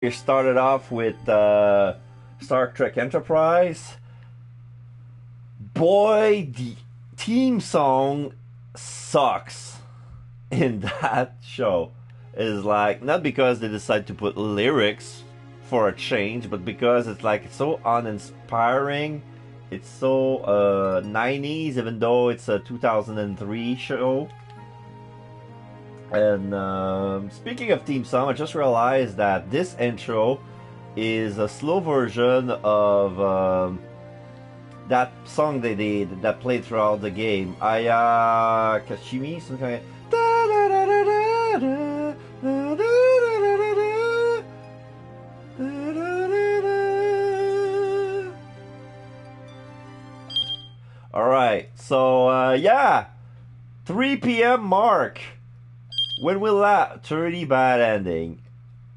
We started off with Star Trek Enterprise. Boy, the theme song sucks in that show. Is like not because they decide to put lyrics for a change, but because it's so uninspiring. It's so 90s, even though it's a 2003 show. And speaking of theme song, I just realized that this intro is a slow version of that song that played throughout the game. Aya Kashimi, something like Alright, so yeah, 3 p.m. mark. When will that 30 bad ending?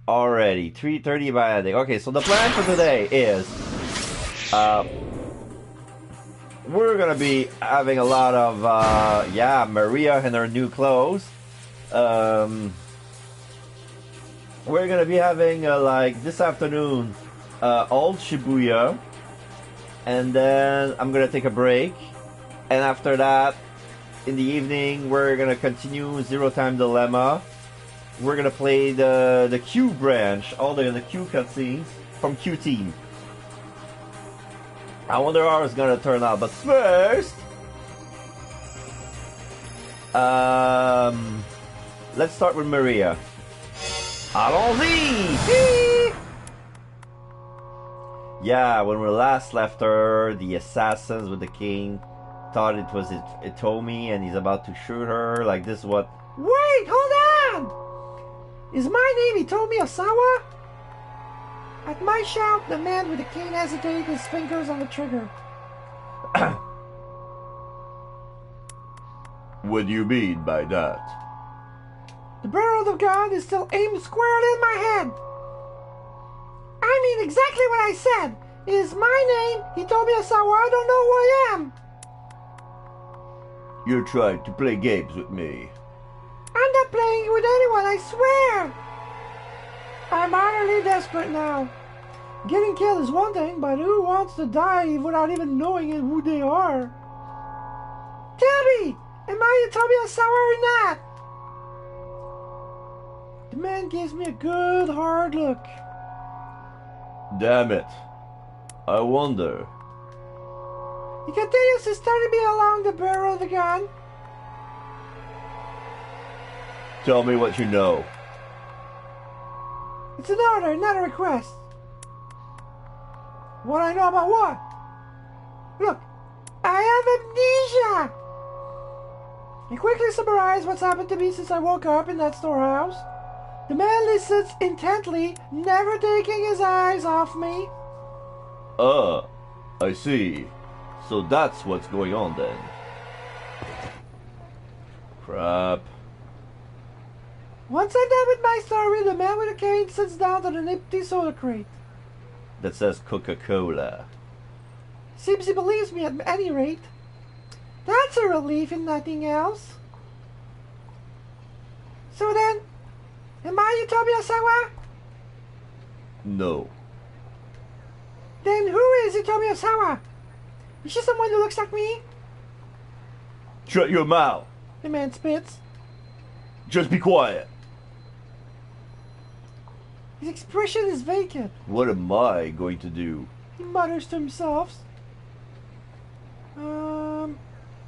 Already, 3:30 bad ending. Okay, so the plan for today is we're gonna be having a lot of yeah, Maria in her new clothes. We're gonna be having like this afternoon old Shibuya, and then I'm gonna take a break, and after that in the evening we're gonna continue Zero Time Dilemma. We're gonna play the Q branch, all the Q cutscenes from Q Team. I wonder how it's gonna turn out, but first let's start with Maria. Allons-y! Yeah, when we last left her, the assassins with the king thought it was Itomi and he's about to shoot her. Like, this is what... Wait, hold on! Is my name Itomi Osawa? At my shout, the man with the cane hesitated, his fingers on the trigger. What do you mean by that? The barrel of the gun is still aimed squarely in my head. I mean exactly what I said. Is my name Itomi Osawa? I don't know who I am. You're trying to play games with me. I'm not playing with anyone, I swear. I'm utterly desperate now. Getting killed is one thing, but who wants to die without even knowing who they are? Tell me, am I Itomi Osawa or not? The man gives me a good hard look. Damn it. I wonder. He continues to study me along the barrel of the gun. Tell me what you know. It's an order, not a request. What I know about what? Look, I have amnesia. I quickly summarize what's happened to me since I woke up in that storehouse. The man listens intently, never taking his eyes off me. I see. So that's what's going on then. Crap. Once I'm done with my story, the man with the cane sits down on an empty soda crate. That says Coca-Cola. Seems he believes me at any rate. That's a relief and nothing else. So then, am I Itomi Osawa? No. Then who is Itomi Osawa? Is she someone who looks like me? Shut your mouth. The man spits. Just be quiet. His expression is vacant. What am I going to do? He mutters to himself. If I'm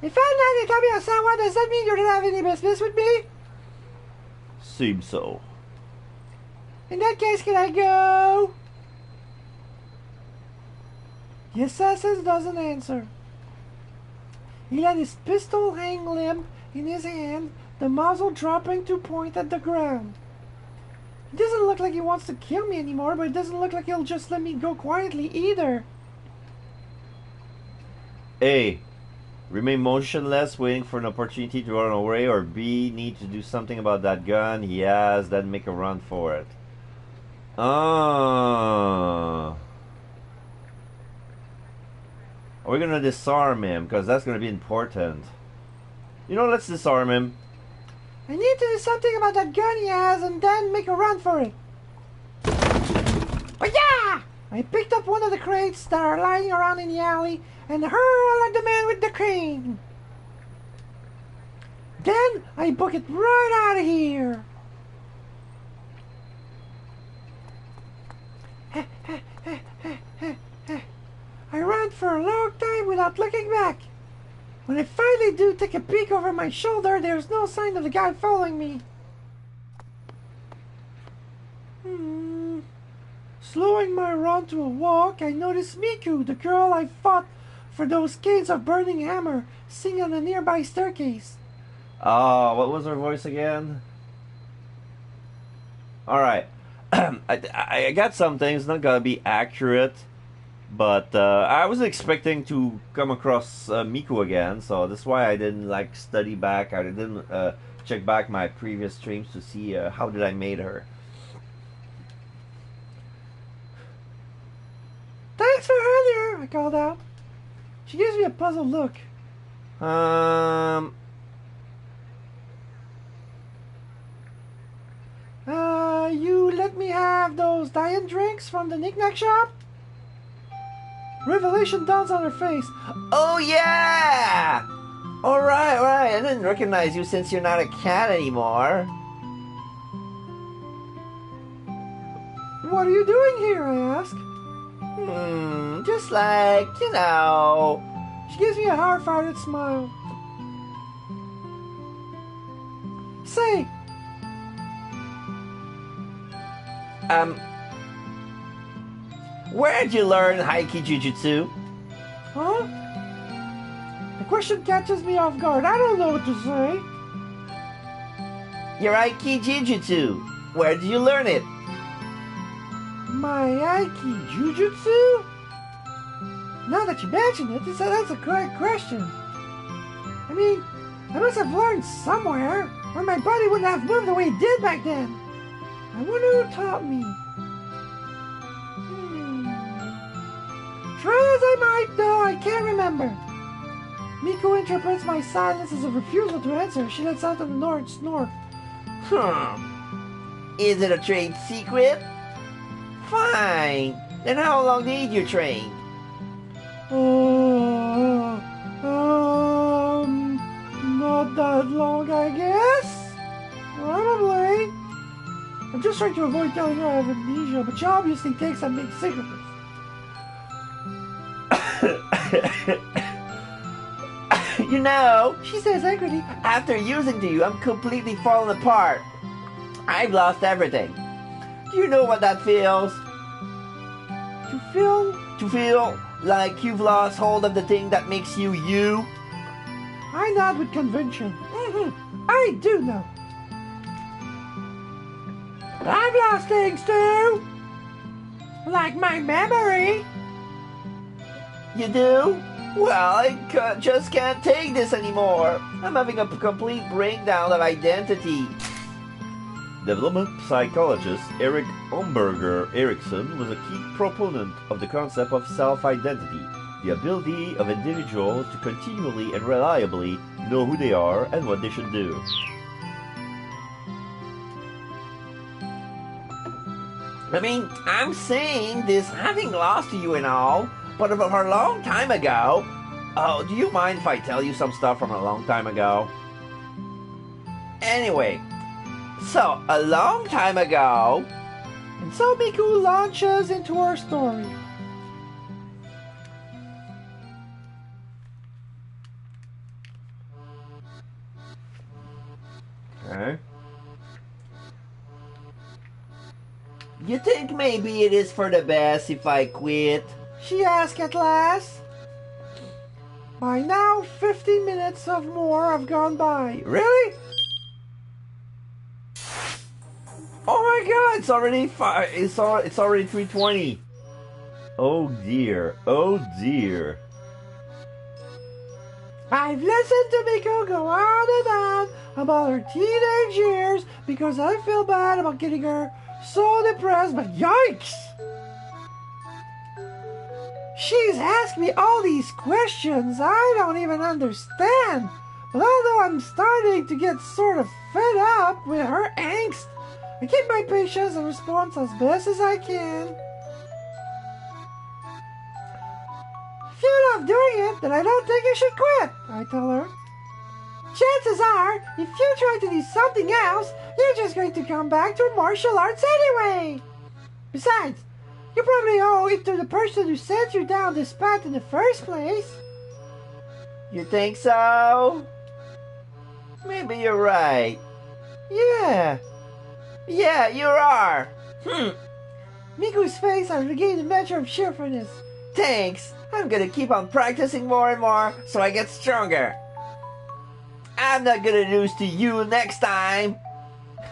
not Itomi Osawa, does that mean you don't have any business with me? Seems so. In that case, can I go? The assassin doesn't answer. He let his pistol hang limp in his hand, the muzzle dropping to point at the ground. It doesn't look like he wants to kill me anymore, but it doesn't look like he'll just let me go quietly either. A. Remain motionless, waiting for an opportunity to run away, or B. Need to do something about that gun he has, then make a run for it. Are we gonna disarm him? Because that's gonna be important. You know, let's disarm him. I need to do something about that gun he has and then make a run for it. I picked up one of the crates that are lying around in the alley and hurled at the man with the crane. Then I book it right out of here. I ran for a long time without looking back. When I finally do take a peek over my shoulder, there's no sign of the guy following me. Slowing my run to a walk, I notice Miku, the girl I fought for those cans of burning hammer, sitting on a nearby staircase. Oh, what was her voice again? Alright. I got some things, not gonna be accurate, but I was expecting to come across Miku again, so that's why I didn't like study back. I didn't check back my previous streams to see how did I made her. Thanks for earlier, I called out. She gives me a puzzled look. You let me have those diet drinks from the knick-knack shop? Revelation dawns on her face. Oh yeah! Alright, I didn't recognize you since you're not a cat anymore. What are you doing here, I ask. Just like, you know. She gives me a hard-hearted smile. Say, where'd you learn Haki Jujutsu? huh? The question catches me off guard. I don't know what to say. Your Haki Jujutsu. Where did you learn it? My Aiki Jujutsu? Now that you mention it, that's a great question. I mean, I must have learned somewhere, or my body wouldn't have moved the way it did back then. I wonder who taught me. Try as I might, though, I can't remember. Miku interprets my silence as a refusal to answer. She lets out a snort. Is it a trade secret? Fine. Then how long did you train? Not that long, I guess. Probably. I'm just trying to avoid telling her I have amnesia, but she obviously thinks I'm being secretive. You know, She says angrily, after using to you, I'm completely falling apart. I've lost everything. Do you know what that feels? to feel like you've lost hold of the thing that makes you you? I nod with conviction. I do know. I've lost things too. Like my memory. You do? Well, I just can't take this anymore. I'm having a complete breakdown of identity. Development psychologist Eric Umberger Erickson was a key proponent of the concept of self-identity, the ability of individuals to continually and reliably know who they are and what they should do. I mean, I'm saying this having lost to you and all, but from a long time ago. Oh, do you mind if I tell you some stuff from a long time ago? Anyway, so a long time ago, And so Miku launches into her story. okay. You think maybe it is for the best if I quit? She asks at last. By now, 15 minutes of more have gone by. Really? Oh my God! It's already It's already 3:20. Oh dear! Oh dear! I've listened to Miku go on and on about her teenage years because I feel bad about getting her so depressed, but yikes! She's asked me all these questions I don't even understand. But although I'm starting to get sort of fed up with her angst, I keep my patience and response as best as I can. If you love doing it, then I don't think you should quit, I tell her. Chances are, if you try to do something else, you're just going to come back to martial arts anyway. Besides, you probably owe it to the person who sent you down this path in the first place. You think so? Maybe you're right. Yeah. Yeah, you are. Miku's face has regained a measure of cheerfulness. Thanks. I'm gonna keep on practicing more and more so I get stronger. I'm not gonna lose to you next time.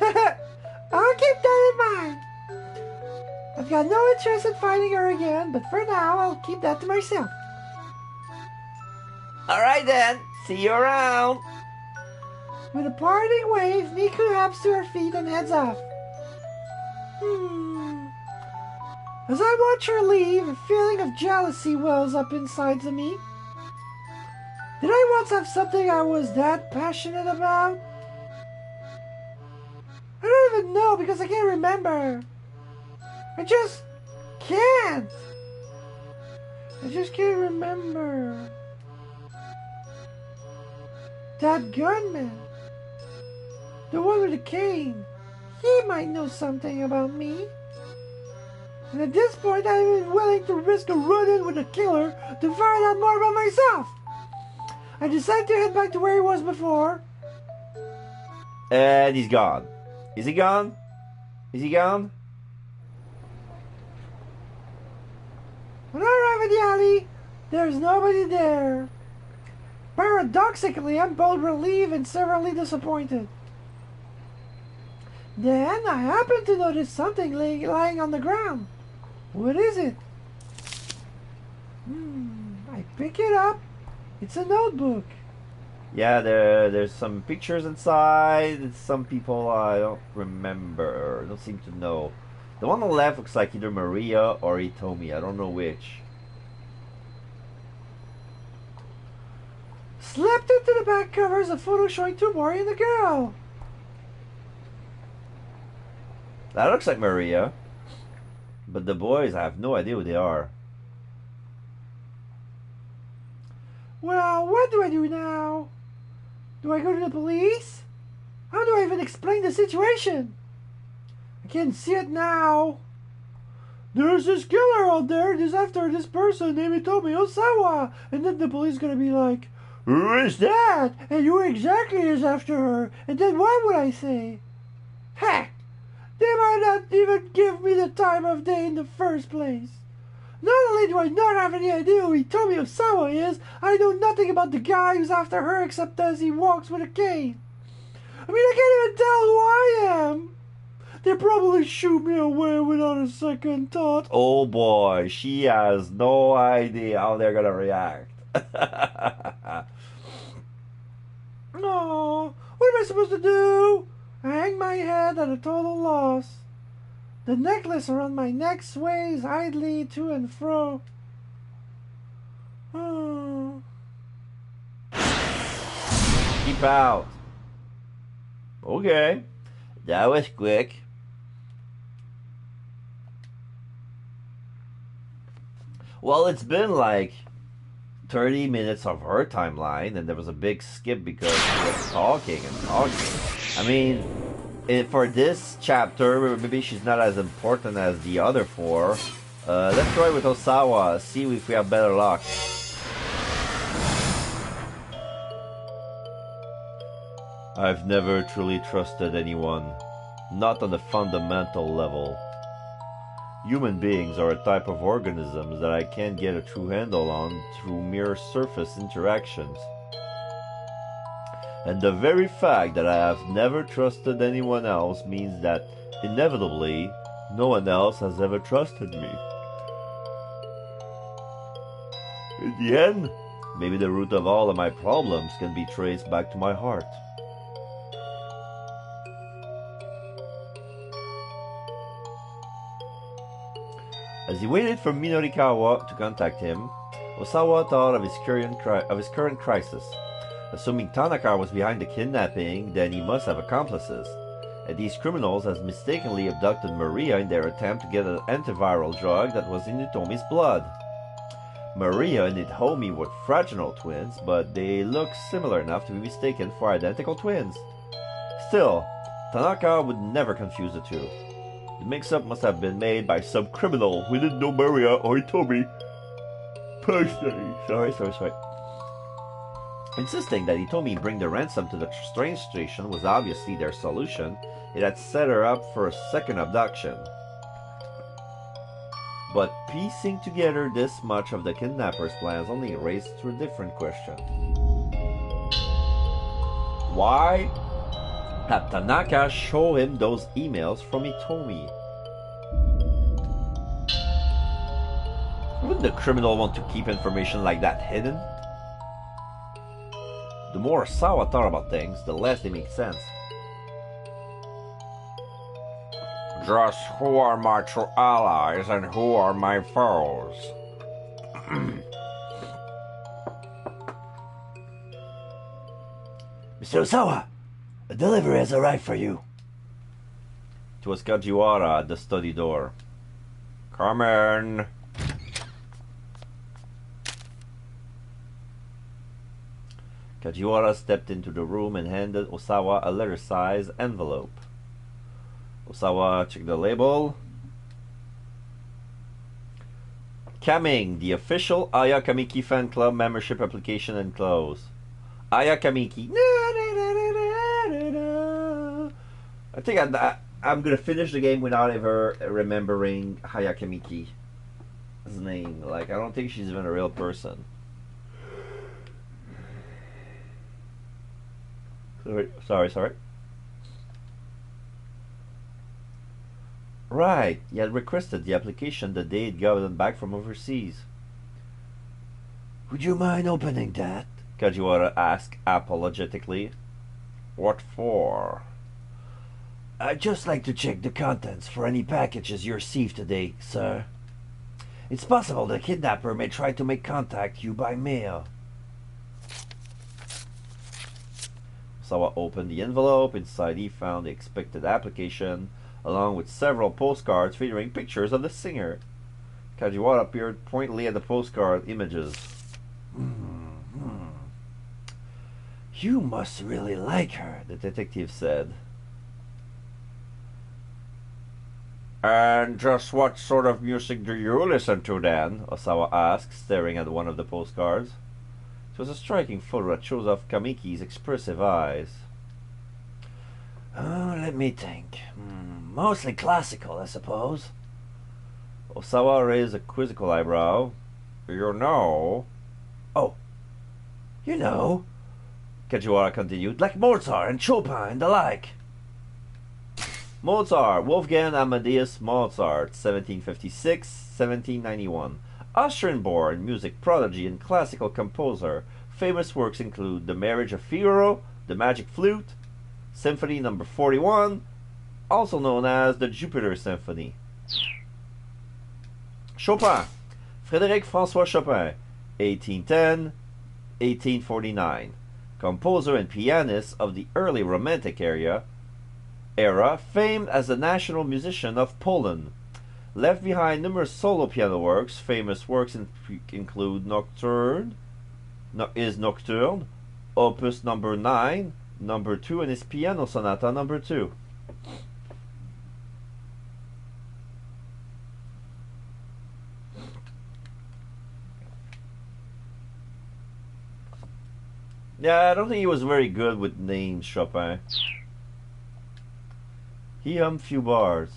I'll keep that in mind. I've got no interest in fighting her again, but for now I'll keep that to myself. Alright then, see you around. With a parting wave, Miku hops to her feet and heads off. As I watch her leave, a feeling of jealousy wells up inside of me. Did I once have something I was that passionate about? I don't even know because I can't remember. I just can't. I just can't remember. That gunman. The one with the cane. He might know something about me. And at this point, I'm even willing to risk a run-in with a killer to find out more about myself. I decide to head back to where he was before. And he's gone. Is he gone? Is he gone? When I arrive at the alley, there's nobody there. Paradoxically, I'm both relieved and severely disappointed. Then I happen to notice something lying on the ground. What is it? I pick it up. It's a notebook. Yeah, there's some pictures inside. Some people I don't remember. Don't seem to know. The one on the left looks like either Maria or Hitomi. I don't know which. Slipped into the back cover is a photo showing two boys and a girl. That looks like Maria. But the boys, I have no idea who they are. Well, what do I do now? Do I go to the police? How do I even explain the situation? I can't see it now. There's this killer out there. He's after this person named Hitomi Osawa. And then the police gonna be like, who is that? And who exactly is after her? And then what would I say? Heck, they might not even give me the time of day in the first place. Not only do I not have any idea who Hitomi Osawa is, I know nothing about the guy who's after her except as he walks with a cane. I mean, I can't even tell who I am. They probably shoot me away without a second thought. Oh boy, she has no idea how they're gonna react. Oh, what am I supposed to do? I hang my head at a total loss. The necklace around my neck sways idly to and fro. Oh. Keep out. Okay. That was quick. Well, it's been like 30 minutes of her timeline, and there was a big skip because she was talking and talking. I mean, for this chapter, maybe she's not as important as the other four. Let's try with Osawa, see if we have better luck. I've never truly trusted anyone, not on a fundamental level. Human beings are a type of organisms that I can't get a true handle on through mere surface interactions. And the very fact that I have never trusted anyone else means that, inevitably, no one else has ever trusted me. In the end, maybe the root of all of my problems can be traced back to my heart. As he waited for Minorikawa to contact him, Osawa thought of his current crisis. Assuming Tanaka was behind the kidnapping, then he must have accomplices. And these criminals had mistakenly abducted Maria in their attempt to get an antiviral drug that was in Hitomi's blood. Maria and Hitomi were fragile twins, but they look similar enough to be mistaken for identical twins. Still, Tanaka would never confuse the two. The mix-up must have been made by some criminal who didn't know Maria or Hitomi personally. Sorry. Insisting that Hitomi bring the ransom to the train station was obviously their solution. It had set her up for a second abduction. But piecing together this much of the kidnapper's plans only raised a different question. Why had Tanaka show him those emails from Hitomi? Wouldn't the criminal want to keep information like that hidden? The more Osawa thought about things, the less they make sense. Just who are my true allies and who are my foes? Mr. Osawa, a delivery has arrived for you. It was Kajiwara at the study door. Come in. Kajiwara stepped into the room and handed Osawa a letter-sized envelope. Osawa checked the label. Kaming, the official Aya Kamiki fan club membership application enclosed. Aya Kamiki. I think I'm gonna finish the game without ever remembering Aya Kamiki's name. Like, I don't think she's even a real person. Sorry. Right, he had requested the application the day he'd gotten back from overseas. Would you mind opening that? Kajiwara asked apologetically. What for? I'd just like to check the contents for any packages you received today, sir. It's possible the kidnapper may try to make contact you by mail. Osawa opened the envelope. Inside he found the expected application, along with several postcards featuring pictures of the singer. Kajiwara peered pointedly at the postcard images. You must really like her, the detective said. And just what sort of music do you listen to then? Osawa asked, staring at one of the postcards. It was a striking photo that shows off Kamiki's expressive eyes. Oh, let me think. Mostly classical, I suppose. Osawa raised a quizzical eyebrow. You know? Oh, you know? Kajiwara continued, like Mozart and Chopin and the like. Mozart, Wolfgang Amadeus Mozart, 1756-1791. Austrian-born music prodigy and classical composer. Famous works include The Marriage of Figaro, The Magic Flute, Symphony No. 41, also known as the Jupiter Symphony. Chopin, Frédéric François Chopin, 1810-1849. Composer and pianist of the early Romantic era, famed as the national musician of Poland. Left behind numerous solo piano works. Famous works include Nocturne, Opus Number 9, Number 2, and his Piano Sonata Number 2. Yeah, I don't think he was very good with names, Chopin. He hummed few bars.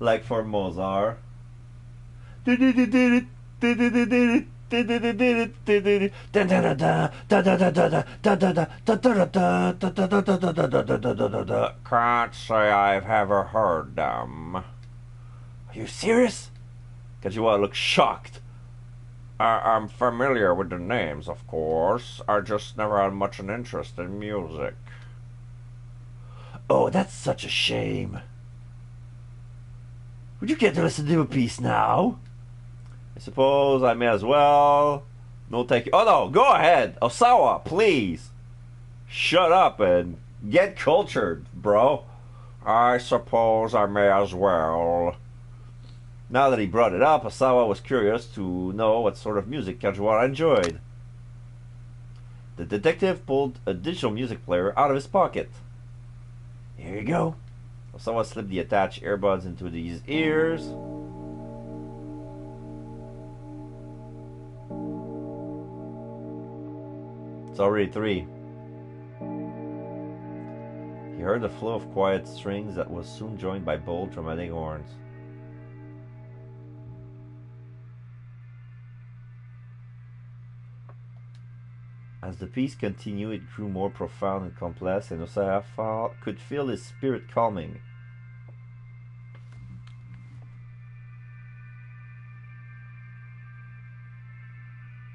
Like for Mozart. Can't say I've ever heard them. Are you serious? Kajiwara looked shocked. I'm familiar with the names, of course. I just never had much an interest in music. Oh, that's such a shame. Would you care to listen to a piece now? I suppose I may as well. No, thank you. Oh, no, go ahead. Osawa, please. Shut up and get cultured, bro. I suppose I may as well. Now that he brought it up, Osawa was curious to know what sort of music Kajiwara enjoyed. The detective pulled a digital music player out of his pocket. Here you go. Osawa slipped the attached earbuds into his ears. It's already 3. He heard the flow of quiet strings that was soon joined by bold, dramatic horns. As the piece continued, it grew more profound and complex, and Osawa could feel his spirit calming.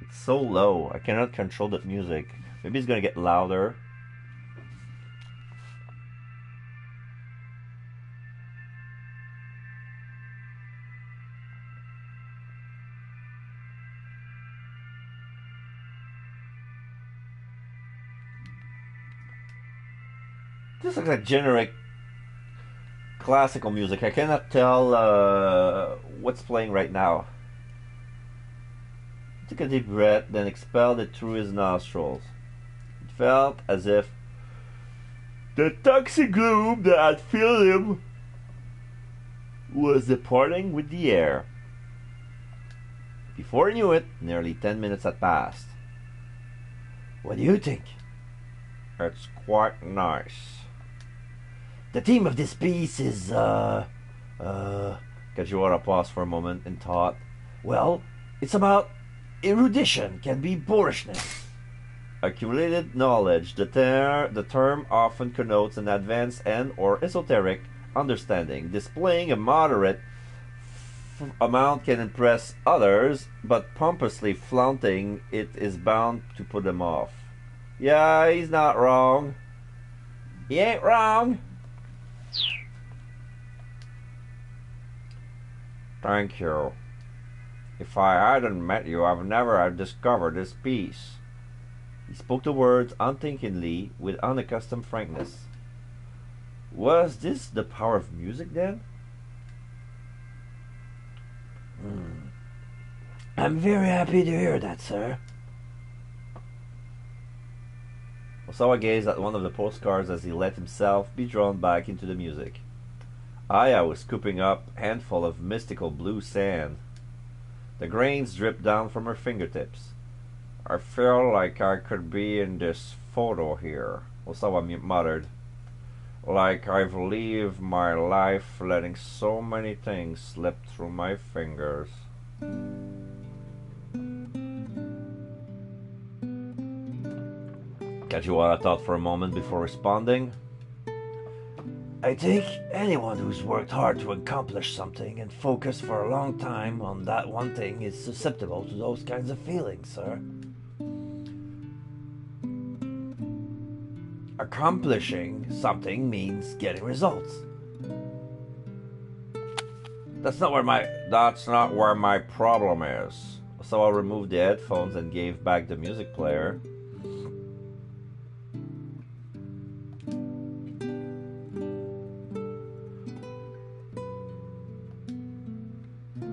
It's so low, I cannot control that music. Maybe it's gonna get louder. This looks like generic classical music. I cannot tell what's playing right now. He took a deep breath, then expelled it through his nostrils. It felt as if the toxic gloom that had filled him was departing with the air. Before he knew it, nearly 10 minutes had passed. What do you think? It's quite nice. The theme of this piece is, Kajiwara paused for a moment and thought, well, it's about erudition, can be boorishness. Accumulated knowledge, the term often connotes an advanced and or esoteric understanding. Displaying a moderate amount can impress others, but pompously flaunting it is bound to put them off. Yeah, he's not wrong. He ain't wrong. Thank you. If I hadn't met you, I've never have discovered this piece. He spoke the words unthinkingly, with unaccustomed frankness. Was this the power of music, then? I'm very happy to hear that, sir. Osawa gazed at one of the postcards as he let himself be drawn back into the music. Aya was scooping up a handful of mystical blue sand. The grains dripped down from her fingertips. I feel like I could be in this photo here, Osawa muttered. Like I've lived my life letting so many things slip through my fingers. Kajiwara thought for a moment before responding. I think anyone who's worked hard to accomplish something and focused for a long time on that one thing is susceptible to those kinds of feelings, sir. Accomplishing something means getting results. That's not where my problem is. So I removed the headphones and gave back the music player.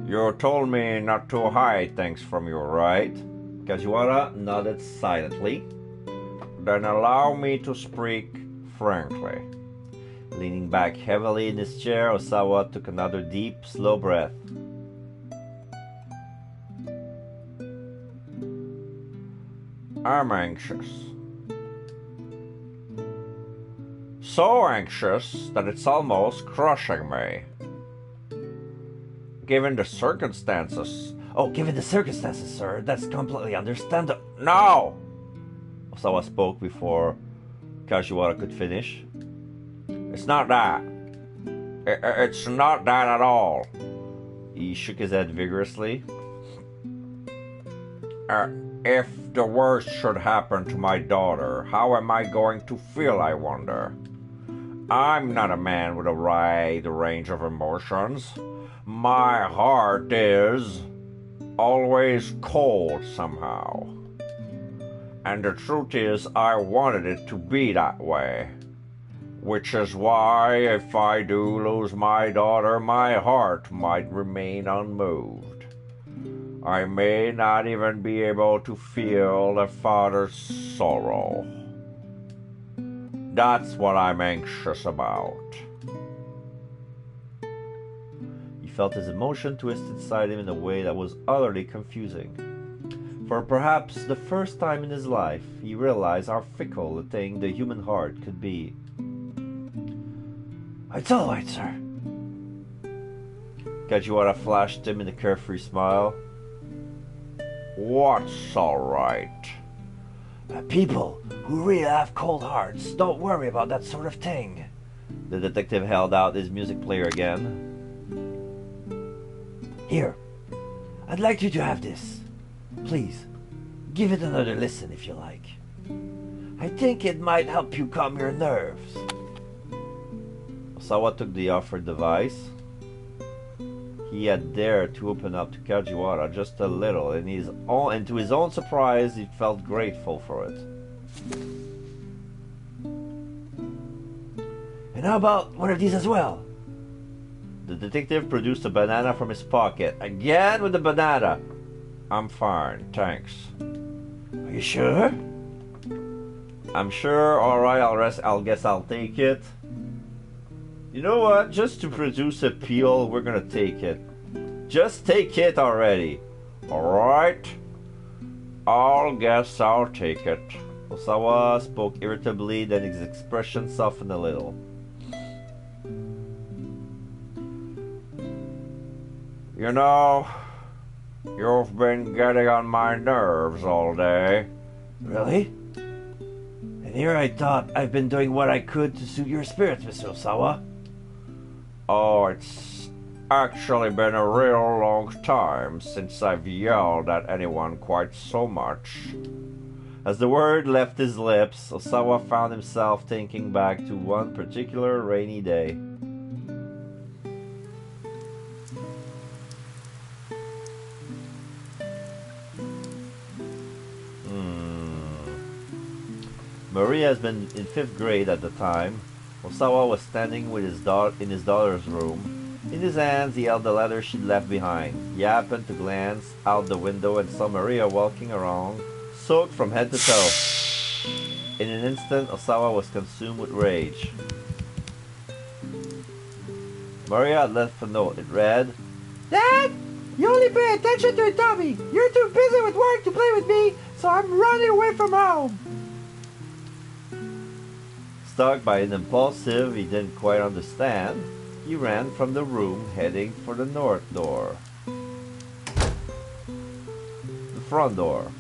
You told me not to hide things from you, right? Kajiwara nodded silently. Then allow me to speak frankly. Leaning back heavily in his chair, Osawa took another deep, slow breath. I'm anxious. So anxious that it's almost crushing me. Given the circumstances. Oh, given the circumstances, sir, that's completely understandable. No! Osawa spoke before Kajiwara could finish. It's not that. It's not that at all. He shook his head vigorously. If the worst should happen to my daughter, how am I going to feel, I wonder? I'm not a man with a wide range of emotions. My heart is always cold somehow. And the truth is, I wanted it to be that way. Which is why, if I do lose my daughter, my heart might remain unmoved. I may not even be able to feel the father's sorrow. That's what I'm anxious about. He felt his emotion twist inside him in a way that was utterly confusing. For perhaps the first time in his life, he realized how fickle a thing the human heart could be. It's all right, sir. Kajiwara flashed him in a carefree smile. What's all right? People who really have cold hearts don't worry about that sort of thing. The detective held out his music player again. Here, I'd like you to have this. Please, give it another listen if you like. I think it might help you calm your nerves. Osawa took the offered device. He had dared to open up to Kajiwara just a little, and to his own surprise, he felt grateful for it. And how about one of these as well? The detective produced a banana from his pocket. Again with the banana. I'm fine, thanks. Are you sure? I'm sure. Alright, I'll guess I'll take it. You know what? Just to produce appeal, we're gonna take it. Just take it already. Alright? I'll guess I'll take it. Osawa spoke irritably, then his expression softened a little. You know, you've been getting on my nerves all day. Really? And here I thought I've been doing what I could to suit your spirits, Mr. Osawa. Oh, it's actually been a real long time since I've yelled at anyone quite so much. As the word left his lips, Osawa found himself thinking back to one particular rainy day. Maria has been in 5th grade at the time. Osawa was standing with in his daughter's room. In his hands, he held the letter she'd left behind. He happened to glance out the window and saw Maria walking around, soaked from head to toe. In an instant, Osawa was consumed with rage. Maria had left a note. It read, Dad, you only pay attention to a dummy. You're too busy with work to play with me, so I'm running away from home. Struck by an impulsive he didn't quite understand, he ran from the room, heading for the north door. The front door.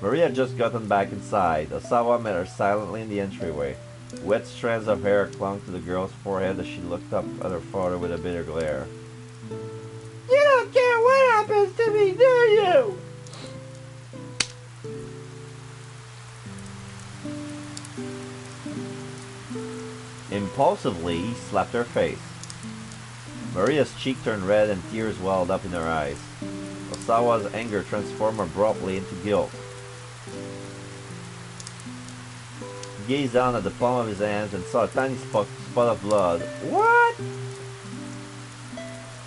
Maria had just gotten back inside. Osawa met her silently in the entryway. Wet strands of hair clung to the girl's forehead as she looked up at her father with a bitter glare. You don't care what happens to me, do you? Impulsively, he slapped her face. Maria's cheek turned red and tears welled up in her eyes. Osawa's anger transformed abruptly into guilt. He gazed down at the palm of his hands and saw a tiny spot of blood. What?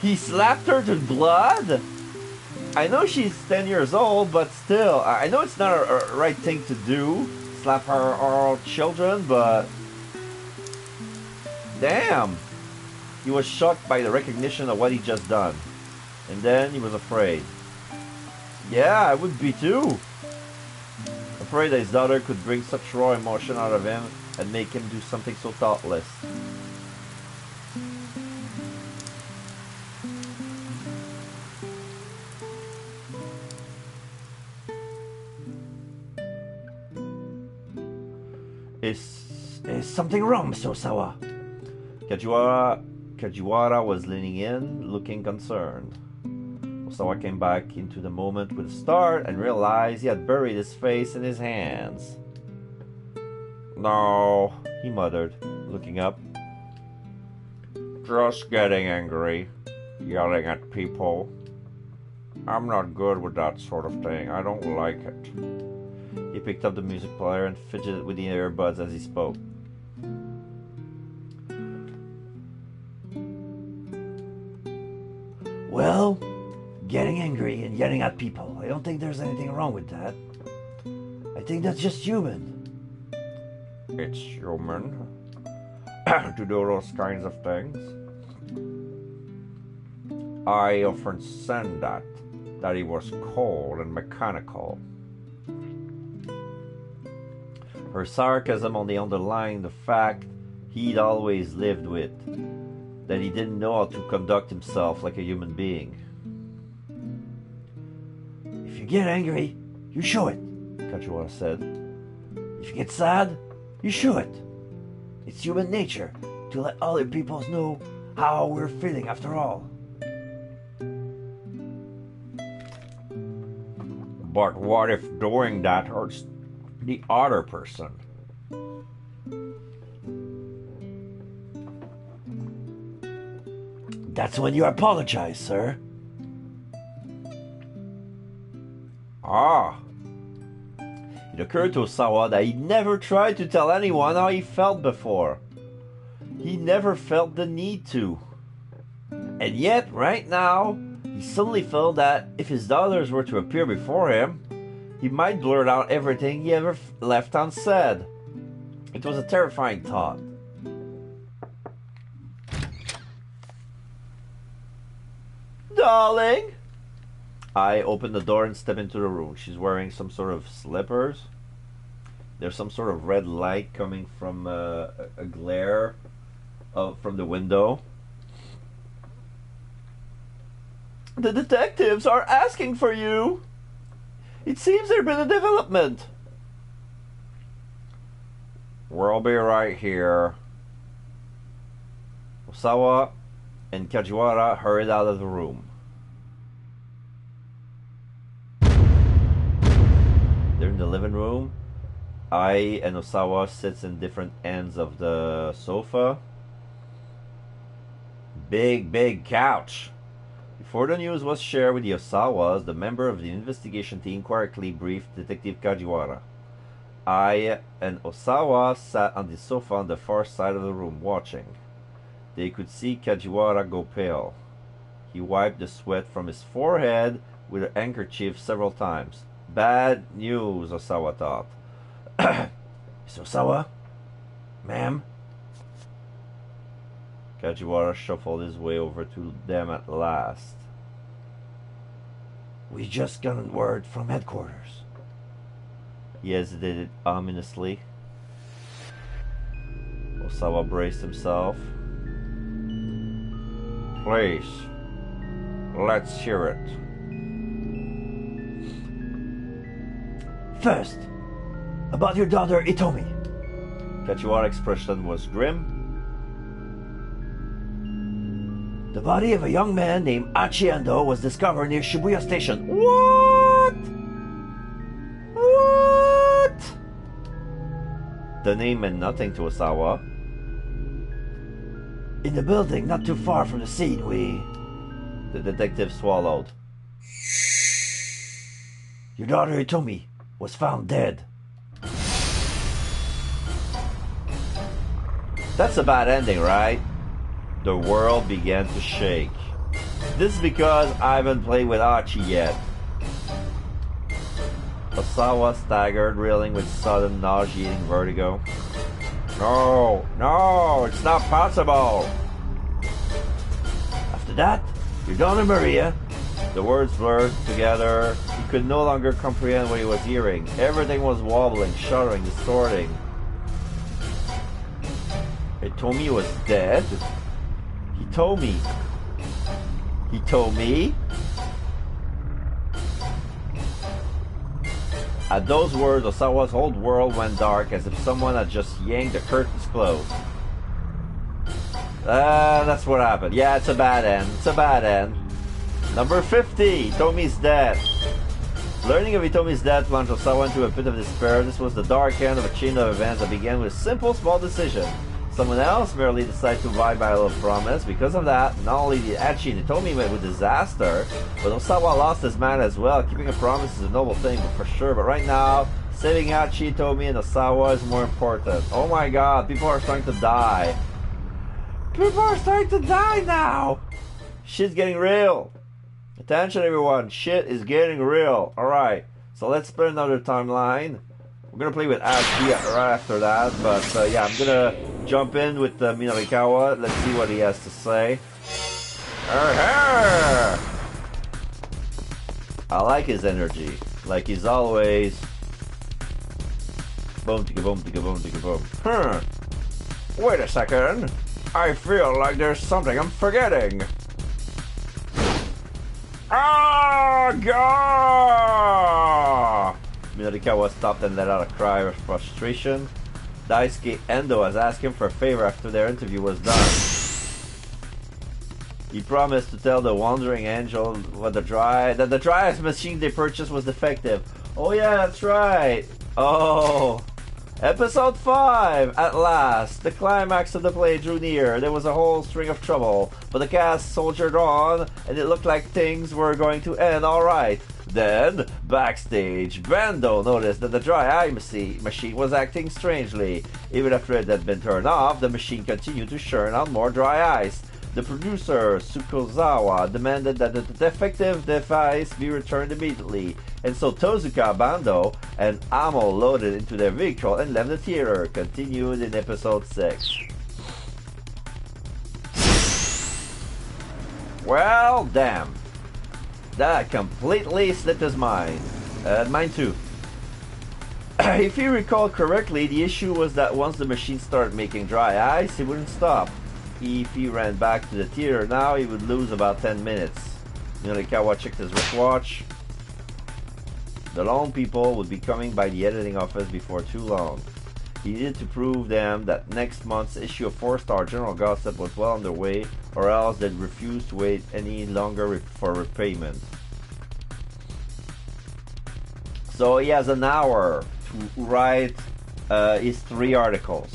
He slapped her to blood? I know she's 10 years old, but still, I know it's not a right thing to do, slap her children, but... Damn! He was shocked by the recognition of what he'd just done. And then he was afraid. Yeah, I would be too. Afraid that his daughter could bring such raw emotion out of him and make him do something so thoughtless. Is something wrong, Mr. Osawa? Kajiwara was leaning in, looking concerned. Osawa came back into the moment with a start and realized he had buried his face in his hands. No, he muttered, looking up. Just getting angry, yelling at people. I'm not good with that sort of thing. I don't like it. He picked up the music player and fidgeted with the earbuds as he spoke. Well, getting angry and yelling at people. I don't think there's anything wrong with that. I think that's just human. It's human to do those kinds of things. I often said that he was cold and mechanical. Her sarcasm only underlined the fact he'd always lived with, that he didn't know how to conduct himself like a human being. If you get angry, you show it, Kajiwara said. If you get sad, you show it. It's human nature to let other people know how we're feeling after all. But what if doing that hurts the other person? That's when you apologize, sir. Ah. It occurred to Osawa that he never tried to tell anyone how he felt before. He never felt the need to. And yet, right now, he suddenly felt that if his daughters were to appear before him, he might blurt out everything he ever left unsaid. It was a terrifying thought. Darling! I opened the door and stepped into the room. She's wearing some sort of slippers. There's some sort of red light coming from a glare from the window. The detectives are asking for you. It seems there's been a development. We'll be right here. Osawa and Kajiwara hurried out of the room. They're in the living room. I and Osawa sits in different ends of the sofa. Big couch. Before the news was shared with the Osawas, the member of the investigation team quietly briefed Detective Kajiwara. I and Osawa sat on the sofa on the far side of the room watching. They could see Kajiwara go pale. He wiped the sweat from his forehead with a handkerchief several times. Bad news, Osawa thought. Miss Osawa? Ma'am? Kajiwara shuffled his way over to them at last. We just got word from headquarters. He hesitated ominously. Osawa braced himself. Please, let's hear it. First, about your daughter Itomi. Kajiwara's expression was grim. The body of a young man named Achi Ando was discovered near Shibuya Station. What? The name meant nothing to Osawa. In the building not too far from the scene, The detective swallowed. Your daughter Itomi was found dead. That's a bad ending, right? The world began to shake. This is because I haven't played with Archie yet. Osawa staggered, reeling with sudden nauseating vertigo. No, it's not possible. After that, your daughter Maria. The words blurred together. He could no longer comprehend what he was hearing. Everything was wobbling, shuddering, distorting. Hitomi was dead? He told me. He told me? At those words, Osawa's whole world went dark as if someone had just yanked the curtains closed. That's what happened. Yeah, it's a bad end. Number 50, Hitomi's death. Learning of Hitomi's death plunged Osawa into a pit of despair. This was the dark end of a chain of events that began with a simple, small decision. Someone else merely decided to abide by a little promise. Because of that, not only did Achi and Hitomi met with disaster, but Osawa lost his man as well. Keeping a promise is a noble thing, for sure. But right now, saving Achi, Hitomi, and Osawa is more important. Oh my god, people are starting to die. People are starting to die now! Shit's getting real. Attention everyone, shit is getting real. Alright, so let's play another timeline. We're gonna play with Ashby right after that, but yeah, I'm gonna jump in with Minarikawa. Let's see what he has to say. I like his energy. Like he's always boom ticka boom ticka boom ticka boom. Wait a second. I feel like there's something I'm forgetting. Ah, God! Minarikawa stopped and let out a cry of frustration. Daisuke Endo has asked him for a favor after their interview was done. He promised to tell the Wandering Angel that the dry ice machine they purchased was defective. Oh yeah, that's right. Oh. Episode 5! At last! The climax of the play drew near. There was a whole string of trouble, but the cast soldiered on, and it looked like things were going to end alright. Then, backstage, Bando noticed that the dry ice machine was acting strangely. Even after it had been turned off, the machine continued to churn out more dry ice. The producer, Tsukuzawa, demanded that the defective device be returned immediately, and so Tozuka, Bando, and Amo loaded into their vehicle and left the theater. Continued in episode 6. Well, damn. That completely slipped his mind. Mine too. If you recall correctly, the issue was that once the machine started making dry ice, it wouldn't stop. If he ran back to the theater now, he would lose about 10 minutes. Minarikawa checked his wristwatch. The lone people would be coming by the editing office before too long. He needed to prove them that next month's issue of 4-Star General Gossip was well underway, or else they'd refuse to wait any longer for repayment. So he has an hour to write his 3 articles.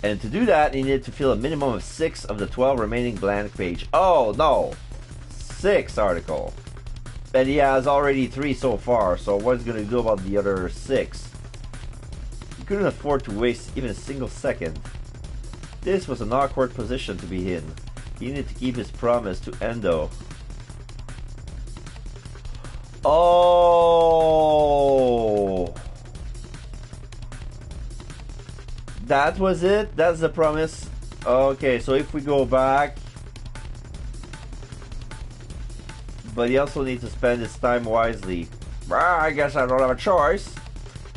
And to do that, he needed to fill a minimum of 6 of the 12 remaining blank page. Oh no! 6 articles. And he has already 3 so far, so what's he gonna do about the other 6? He couldn't afford to waste even a single second. This was an awkward position to be in. He needed to keep his promise to Endo. Oh! That was it? That's the promise? Okay, so if we go back... But he also needs to spend his time wisely. I guess I don't have a choice.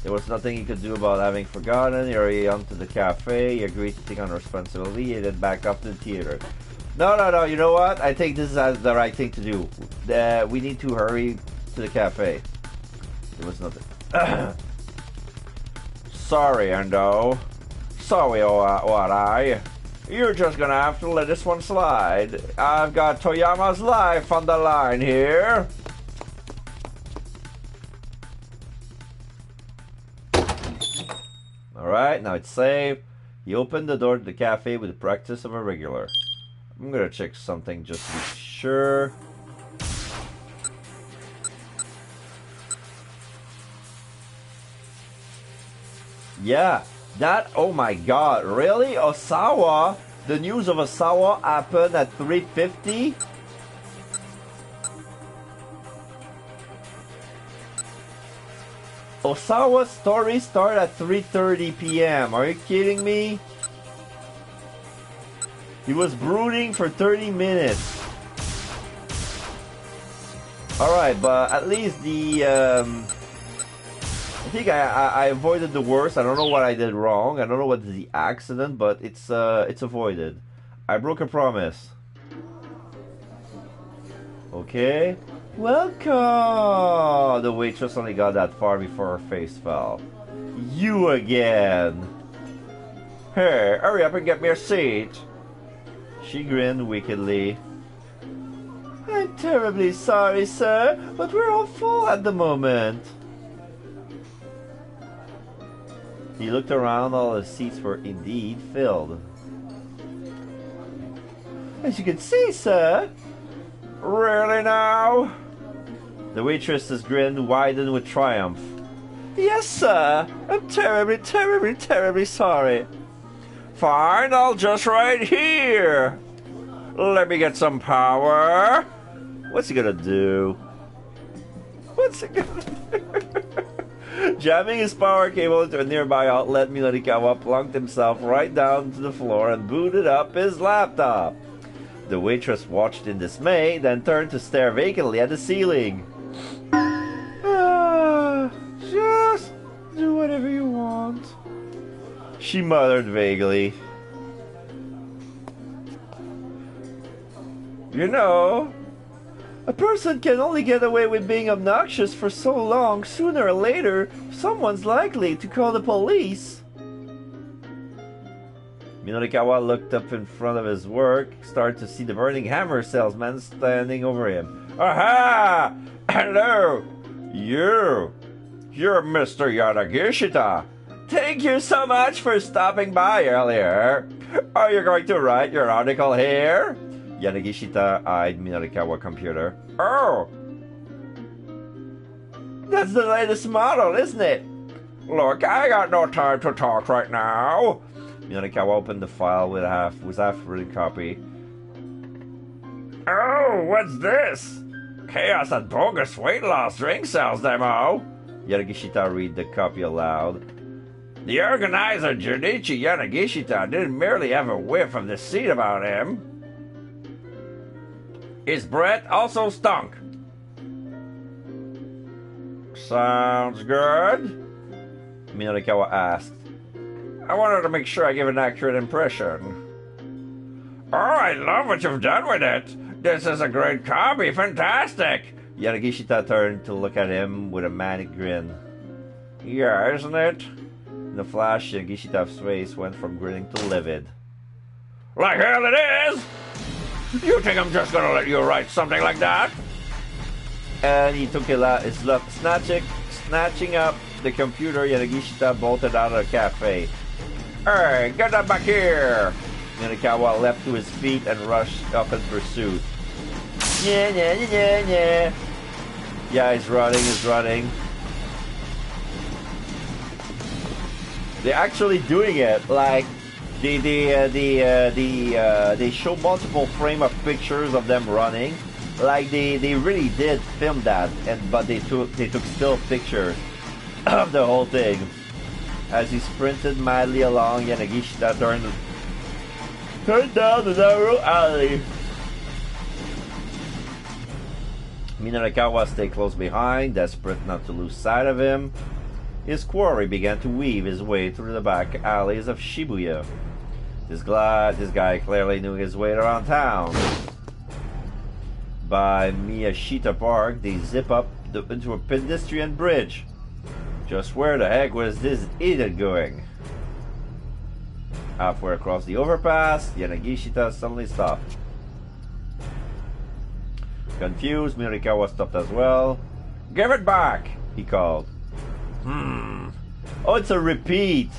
There was nothing he could do about having forgotten. He hurried on to the cafe. He agreed to take on responsibility and then back up to the theater. No, you know what? I think this is the right thing to do. We need to hurry to the cafe. There was nothing. Sorry, Endo. Sorry, Oarai. You're just gonna have to let this one slide. I've got Toyama's life on the line here. Alright, now it's saved. He opened the door to the cafe with the practice of a regular. I'm gonna check something just to be sure. Yeah. That, oh my god, really? Osawa? The news of Osawa happened at 3:50? Osawa's story started at 3:30 p.m. Are you kidding me? He was brooding for 30 minutes. Alright, but at least the... I think I avoided the worst. I don't know what I did wrong. I don't know what the accident, but it's avoided. I broke a promise. Okay. Welcome! The waitress only got that far before her face fell. You again! Hey, hurry up and get me a seat! She grinned wickedly. I'm terribly sorry, sir, but we're all full at the moment. He looked around, all the seats were indeed filled. As you can see, sir. Really now? The waitress's grin widened with triumph. Yes, sir. I'm terribly, terribly, terribly sorry. Fine, I'll just right here. Let me get some power. What's he gonna do? What's he gonna do? Jamming his power cable into a nearby outlet, Minorikawa plunked himself right down to the floor and booted up his laptop. The waitress watched in dismay, then turned to stare vacantly at the ceiling. Just do whatever you want, she muttered vaguely. You know, a person can only get away with being obnoxious for so long. Sooner or later, someone's likely to call the police. Minorikawa looked up in front of his work, started to see the burning hammer salesman standing over him. Aha! Hello! You're Mr. Yanagishita. Thank you so much for stopping by earlier. Are you going to write your article here? Yanagishita eyed Minorikawa's computer. Oh! That's the latest model, isn't it? Look, I got no time to talk right now. Minorikawa opened the file with half-written copy. Oh, what's this? Chaos and bogus weight loss drink sales demo. Yanagishita read the copy aloud. The organizer, Junichi Yanagishita, didn't merely have a whiff of deceit about him. His breath also stunk. Sounds good? Minorikawa asked. I wanted to make sure I give an accurate impression. Oh, I love what you've done with it. This is a great copy. Fantastic. Yanagishita turned to look at him with a manic grin. Yeah, isn't it? In a flash, Yanagishita's face went from grinning to livid. Like hell it is! You think I'm just gonna let you write something like that? And he took his left, snatching up the computer. Yanagishita bolted out of the cafe. Hey, get that back here! Minorikawa leapt to his feet and rushed up in pursuit. Yeah. Yeah, he's running. They're actually doing it. Like they show multiple frame of pictures of them running. Like they really did film that, but they took still pictures of the whole thing. As he sprinted madly along, Yanagishita turned down the narrow alley. Minorikawa stayed close behind, desperate not to lose sight of him. His quarry began to weave his way through the back alleys of Shibuya. This guy clearly knew his way around town. By Miyashita Park, they zip up into a pedestrian bridge. Just where the heck was this idiot going? Halfway across the overpass, Yanagishita suddenly stopped. Confused, Minorikawa stopped as well. Give it back, he called. Oh, it's a repeat.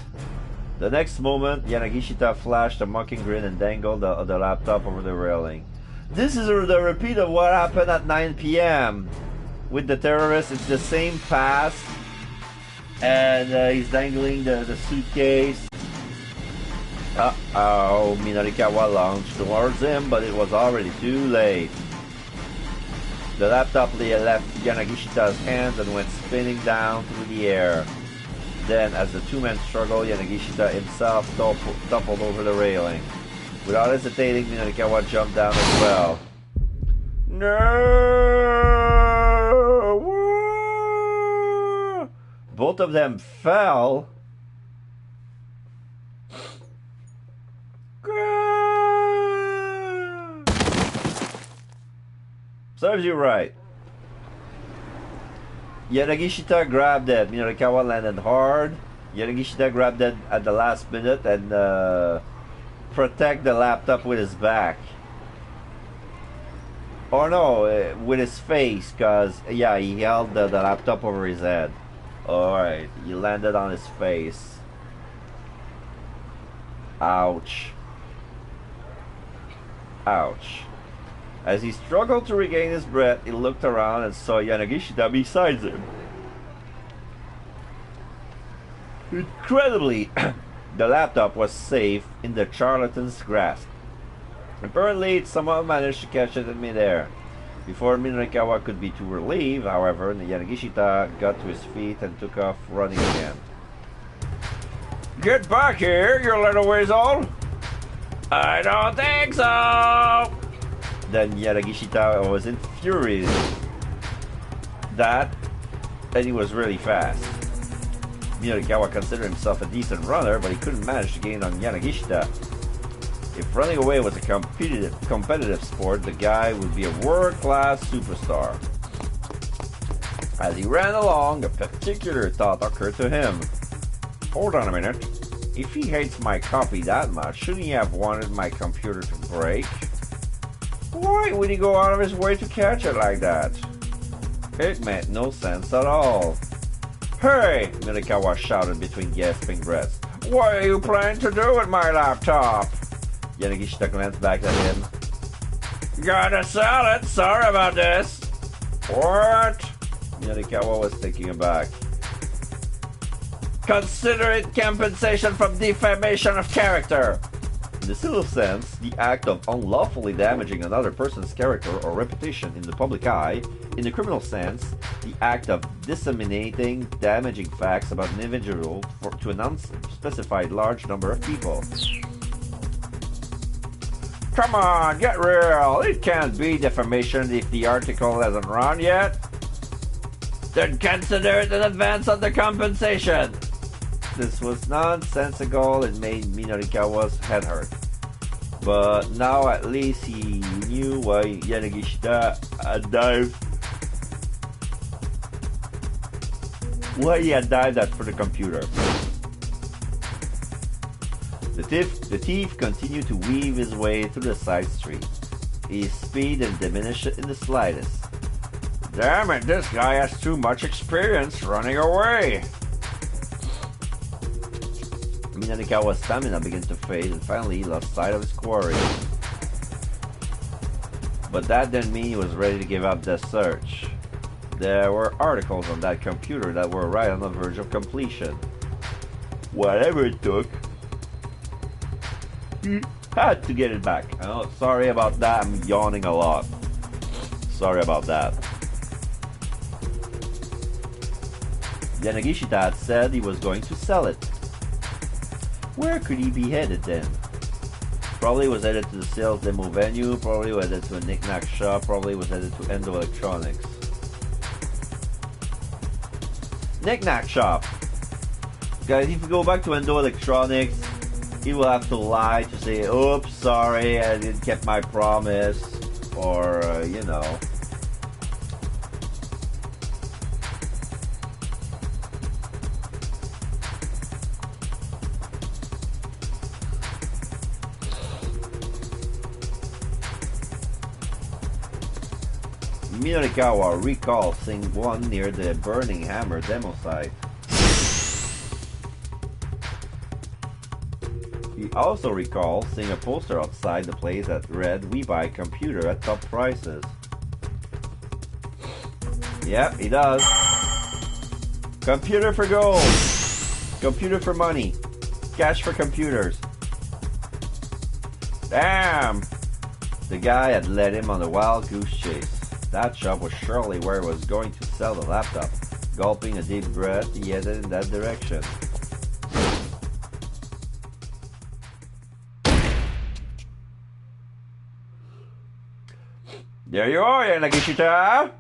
The next moment, Yanagishita flashed a mocking grin and dangled the laptop over the railing. This is the repeat of what happened at 9 p.m. with the terrorists. It's the same pass, and he's dangling the suitcase. Uh-oh, Minorikawa launched towards him, but it was already too late. The laptop left Yanagishita's hands and went spinning down through the air. Then, as the two men struggled, Yanagishita himself toppled over the railing. Without hesitating, Minorikawa jumped down as well. No! Both of them fell. Serves you right. Yanagishita grabbed it. Minorikawa landed hard. Yanagishita grabbed it at the last minute and protect the laptop with his back. Or no, with his face, because, yeah, he held the laptop over his head. Alright, he landed on his face. Ouch. Ouch. As he struggled to regain his breath, he looked around and saw Yanagishita beside him. Incredibly, The laptop was safe in the charlatan's grasp. Apparently, it somehow managed to catch it in midair. Before Minorikawa could be too relieved, however, Yanagishita got to his feet and took off running again. Get back here, you little weasel! I don't think so! Then Yanagishita was infuriated. And he was really fast. Minorikawa considered himself a decent runner, but he couldn't manage to gain on Yanagishita. If running away was a competitive sport, the guy would be a world-class superstar. As he ran along, a particular thought occurred to him. Hold on a minute. If he hates my copy that much, shouldn't he have wanted my computer to break? Why would he go out of his way to catch it like that? It made no sense at all. Hey! Minorikawa shouted between gasping breaths. What are you planning to do with my laptop? Yanagishita glanced back at him. Gotta sell it! Sorry about this! What? Minorikawa was taken aback. Consider it compensation from defamation of character! In the civil sense, the act of unlawfully damaging another person's character or reputation in the public eye. In the criminal sense, the act of disseminating damaging facts about an individual to an unspecified large number of people. Come on, get real! It can't be defamation if the article hasn't run yet. Then consider it an advance on the compensation! This was nonsensical and made Minorikawa's head hurt. But now at least he knew why Yanagishita had dived. Why he had dived for the computer. The thief continued to weave his way through the side street. His speed didn't diminish in the slightest. Damn it, this guy has too much experience running away. Minorikawa's stamina began to fade and finally he lost sight of his quarry. But that didn't mean he was ready to give up the search. There were articles on that computer that were right on the verge of completion. Whatever it took, he had to get it back. Oh, sorry about that, I'm yawning a lot. Sorry about that. Yanagishita had said he was going to sell it. Where could he be headed then? Probably was headed to the sales demo venue, probably was headed to a knick-knack shop, probably was headed to Endo Electronics. Knick-knack shop! Guys, if you go back to Endo Electronics, he will have to lie to say, oops, sorry, I didn't keep my promise, or, you know. Minorikawa recalled seeing one near the Burning Hammer demo site. He also recalled seeing a poster outside the place that read, "We buy computer at top prices." Yep, he does. Computer for gold. Computer for money. Cash for computers. Damn! The guy had led him on a wild goose chase. That shop was surely where he was going to sell the laptop. Gulping a deep breath, he headed in that direction. There you are, Yanagishita!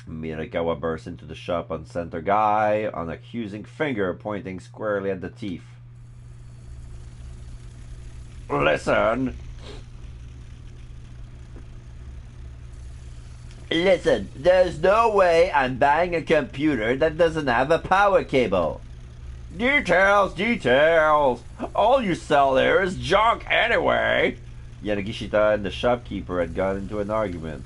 Minorikawa burst into the shop on center guy, an accusing finger pointing squarely at the thief. Listen! Listen, there's no way I'm buying a computer that doesn't have a power cable. Details, details! All you sell there is junk anyway! Yanagishita and the shopkeeper had got into an argument.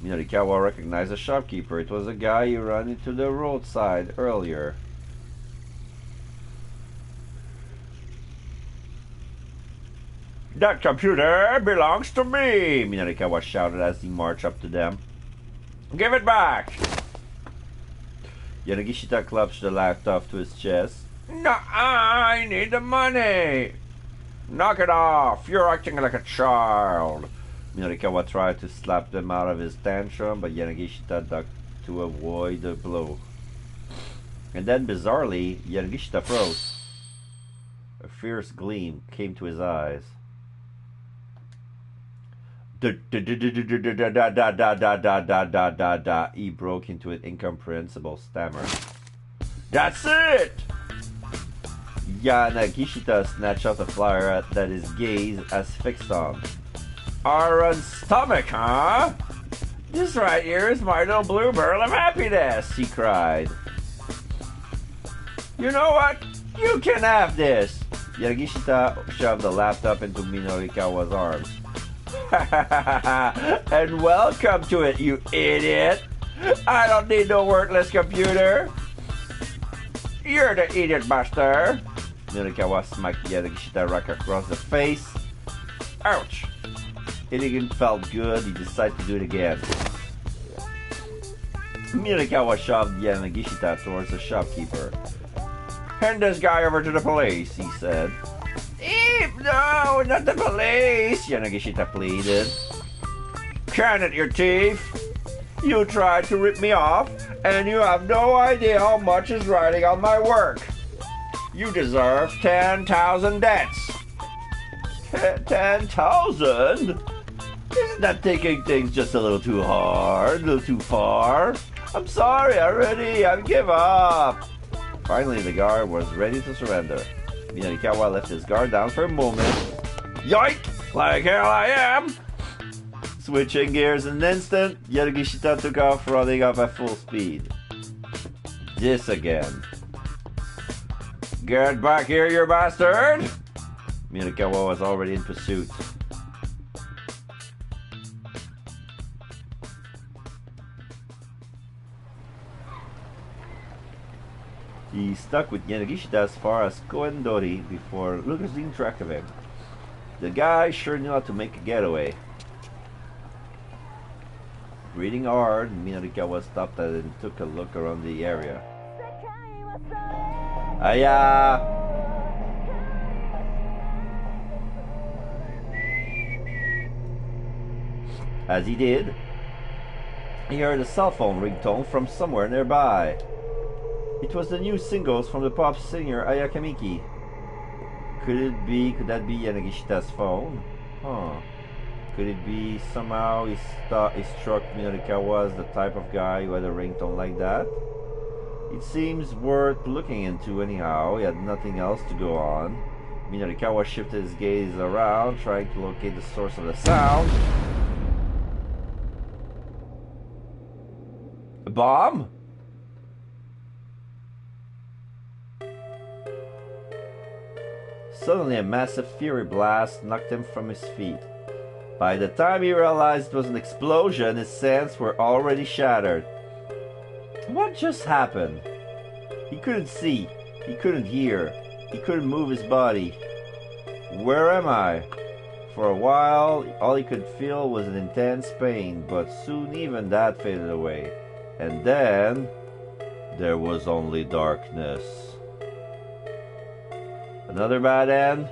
Minorikawa recognized the shopkeeper. It was a guy he ran into the roadside earlier. That computer belongs to me! Minorikawa shouted as he marched up to them. Give it back! Yanagishita clutched the laptop to his chest. No, I need the money. Knock it off. You're acting like a child. Minorikawa tried to slap them out of his tantrum, but Yanagishita ducked to avoid the blow. And then, bizarrely, Yanagishita froze. A fierce gleam came to his eyes. He broke into an incomprehensible stammer. That's it! Yanagishita snatched out the flyer that his gaze as fixed on. Iron stomach, huh? This right here is my little blue barrel of happiness, he cried. You know what? You can have this. Yanagishita shoved the laptop into Minorikawa's arms. And welcome to it, you idiot. I don't need no worthless computer. You're the idiot master. Minorikawa smacked Yanagishita right across the face. Ouch. Hitting felt good. He decided to do it again. Minorikawa shoved Yanagishita towards the shopkeeper. Hand this guy over to the police, he said. No, not the police, Yanagishita pleaded. Can it, you thief? You tried to rip me off, and you have no idea how much is riding on my work. You deserve 10,000 debts. 10,000? Isn't that taking things just a little too hard, a little too far? I'm sorry already, I give up. Finally, the guard was ready to surrender. Minorikawa left his guard down for a moment. Yoink! Like hell I am! Switching gears in an instant, Yanagishita took off, running up at full speed. This again. Get back here, you bastard! Minorikawa was already in pursuit. He stuck with Yanagishita as far as Koendori before losing track of him. The guy sure knew how to make a getaway. Breathing hard, Minorikawa stopped and took a look around the area. Aya! As he did, he heard a cell phone ringtone from somewhere nearby. It was the new singles from the pop singer Aya Kamiki. Could that be Yanagishita's phone? Huh. Could it be somehow he struck Minorikawa as the type of guy who had a ringtone like that? It seems worth looking into anyhow. He had nothing else to go on. Minorikawa shifted his gaze around, trying to locate the source of the sound. A bomb? Suddenly, a massive fury blast knocked him from his feet. By the time he realized it was an explosion, his senses were already shattered. What just happened? He couldn't see, he couldn't hear, he couldn't move his body. Where am I? For a while, all he could feel was an intense pain, but soon even that faded away. And then, there was only darkness. Another bad end?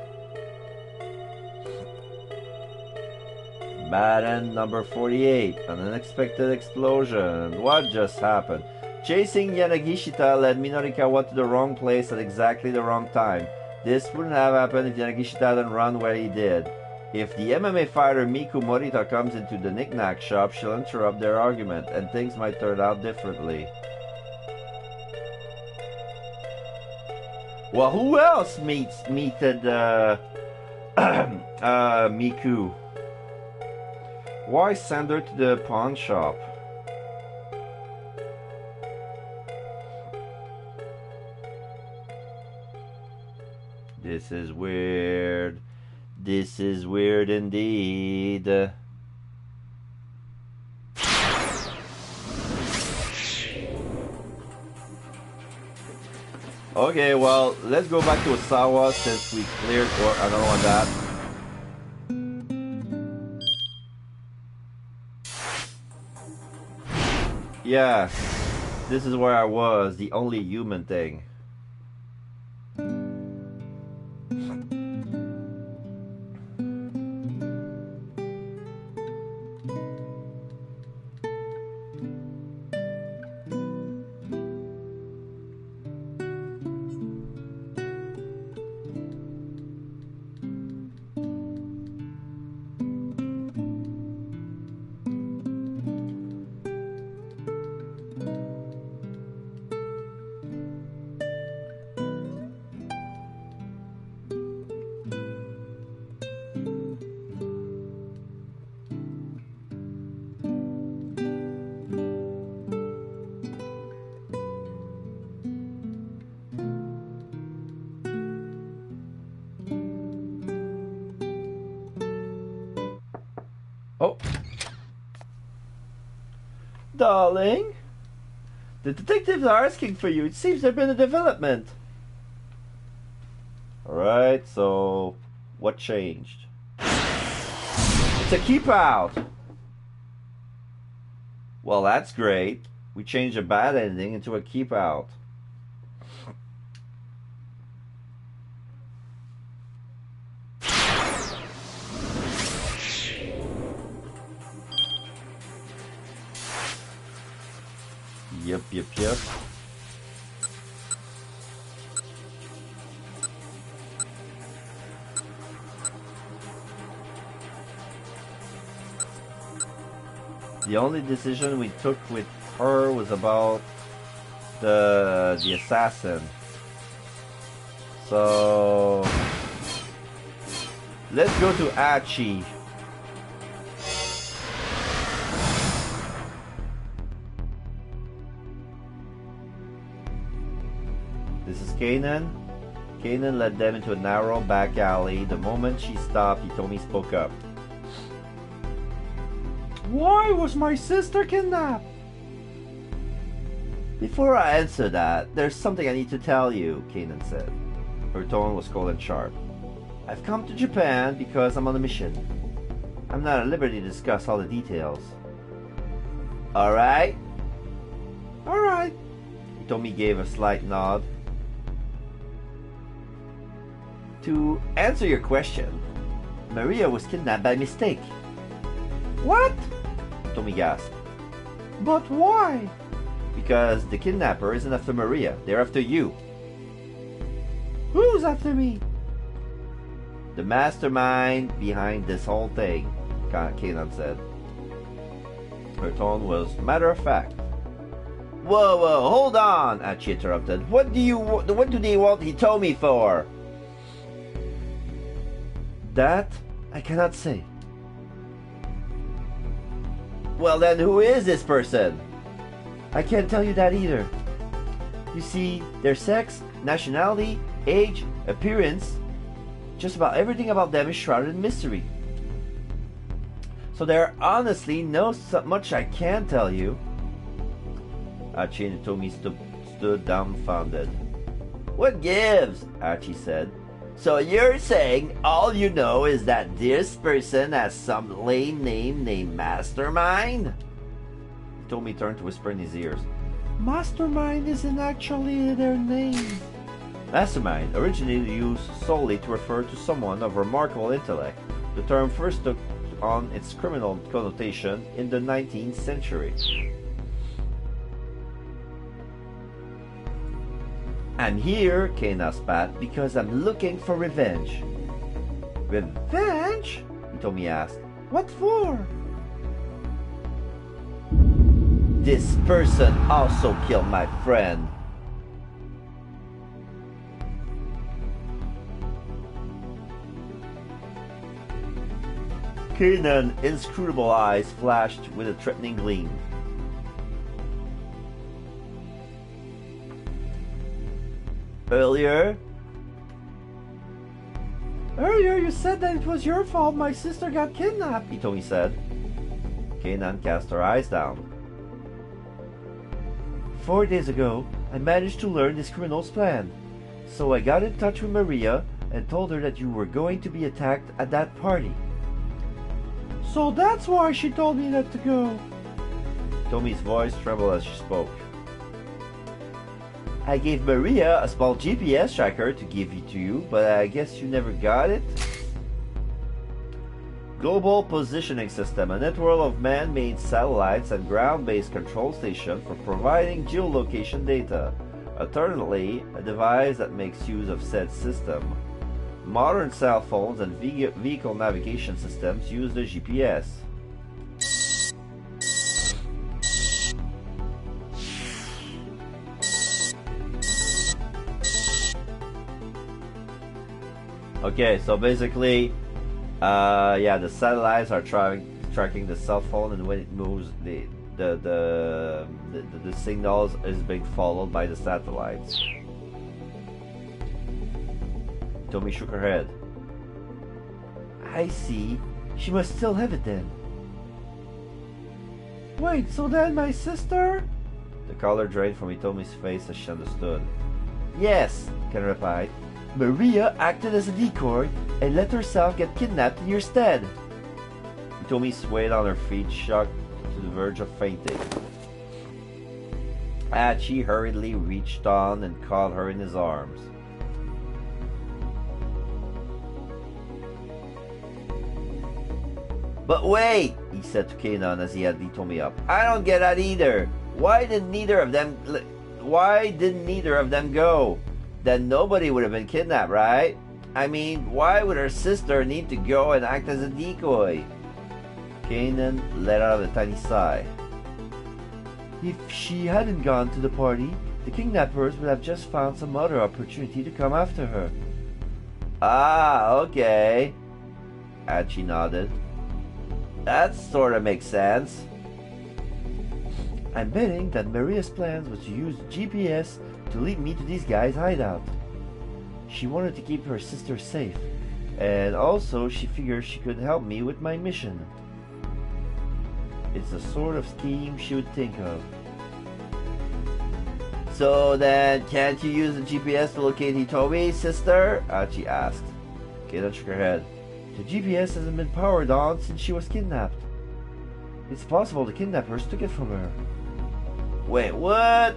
Bad end number 48. An unexpected explosion. What just happened? Chasing Yanagishita led Minorikawa to the wrong place at exactly the wrong time. This wouldn't have happened if Yanagishita hadn't run where he did. If the MMA fighter Miku Morita comes into the knick-knack shop, she'll interrupt their argument, and things might turn out differently. Well, who else meted Miku? Why send her to the pawn shop? This is weird. This is weird indeed. Okay, well, let's go back to Osawa since we cleared another one that. Yeah, this is where I was, the only human thing. Darling, the detectives are asking for you. It seems there's been a development. Alright, so what changed? It's a keep out. Well, that's great. We changed a bad ending into a keep out. Yep. The only decision we took with her was about the assassin. So let's go to Achi. This is Kanan. Kanan led them into a narrow back alley. The moment she stopped, Hitomi spoke up. Why was my sister kidnapped? Before I answer that, there's something I need to tell you, Kanan said. Her tone was cold and sharp. I've come to Japan because I'm on a mission. I'm not at liberty to discuss all the details. Alright? Alright. Hitomi gave a slight nod. To answer your question, Maria was kidnapped by mistake. What? Hitomi gasped. But why? Because the kidnapper isn't after Maria, they're after you. Who's after me? The mastermind behind this whole thing, Kanan said. Her tone was matter of fact. Whoa, hold on, Achi interrupted. What do they want Hitomi for? That I cannot say. Well then, who is this person? I can't tell you that either. You see, their sex, nationality, age, appearance, just about everything about them is shrouded in mystery. So there honestly no much I can tell you. Achi and Hitomi stood dumbfounded. What gives? Achi said. So you're saying all you know is that this person has some lame name named Mastermind? Hitomi turned to whisper in his ears. Mastermind isn't actually their name. Mastermind, originally used solely to refer to someone of remarkable intellect. The term first took on its criminal connotation in the 19th century. I'm here, Kanan spat, because I'm looking for revenge. Revenge? Hitomi asked. What for? This person also killed my friend. Kanan's inscrutable eyes flashed with a threatening gleam. Earlier you said that it was your fault my sister got kidnapped, Hitomi said. Kanan cast her eyes down. 4 days ago, I managed to learn this criminal's plan. So I got in touch with Maria and told her that you were going to be attacked at that party. So that's why she told me not to go. Tomi's voice trembled as she spoke. I gave Maria a small GPS tracker to give it to you, but I guess you never got it? Global Positioning System, a network of man-made satellites and ground-based control stations for providing geolocation data. Alternately, a device that makes use of said system. Modern cell phones and vehicle navigation systems use the GPS. Okay, so basically, the satellites are tracking the cell phone, and when it moves, the signals is being followed by the satellites. Tomi shook her head. I see. She must still have it then. Wait, so then my sister? The color drained from Hitomi's face as she understood. Yes, Ken replied. Maria acted as a decoy and let herself get kidnapped in your stead. Hitomi swayed on her feet, shocked to the verge of fainting. Hachi hurriedly reached on and caught her in his arms. But wait, he said to Kanan as he had Hitomi up. I don't get that either. Why didn't neither of them go? Then nobody would have been kidnapped, right? I mean, why would her sister need to go and act as a decoy? Kanan let out a tiny sigh. If she hadn't gone to the party, the kidnappers would have just found some other opportunity to come after her. Ah, okay. Hachi nodded. That sort of makes sense. I'm betting that Maria's plans was to use GPS to lead me to these guys' hideout. She wanted to keep her sister safe, and also she figured she could help me with my mission. It's the sort of scheme she would think of. So then, can't you use the GPS to locate Hitomi, sister? Hachi asked. Kanan shook her head. The GPS hasn't been powered on since she was kidnapped. It's possible the kidnappers took it from her. Wait, what?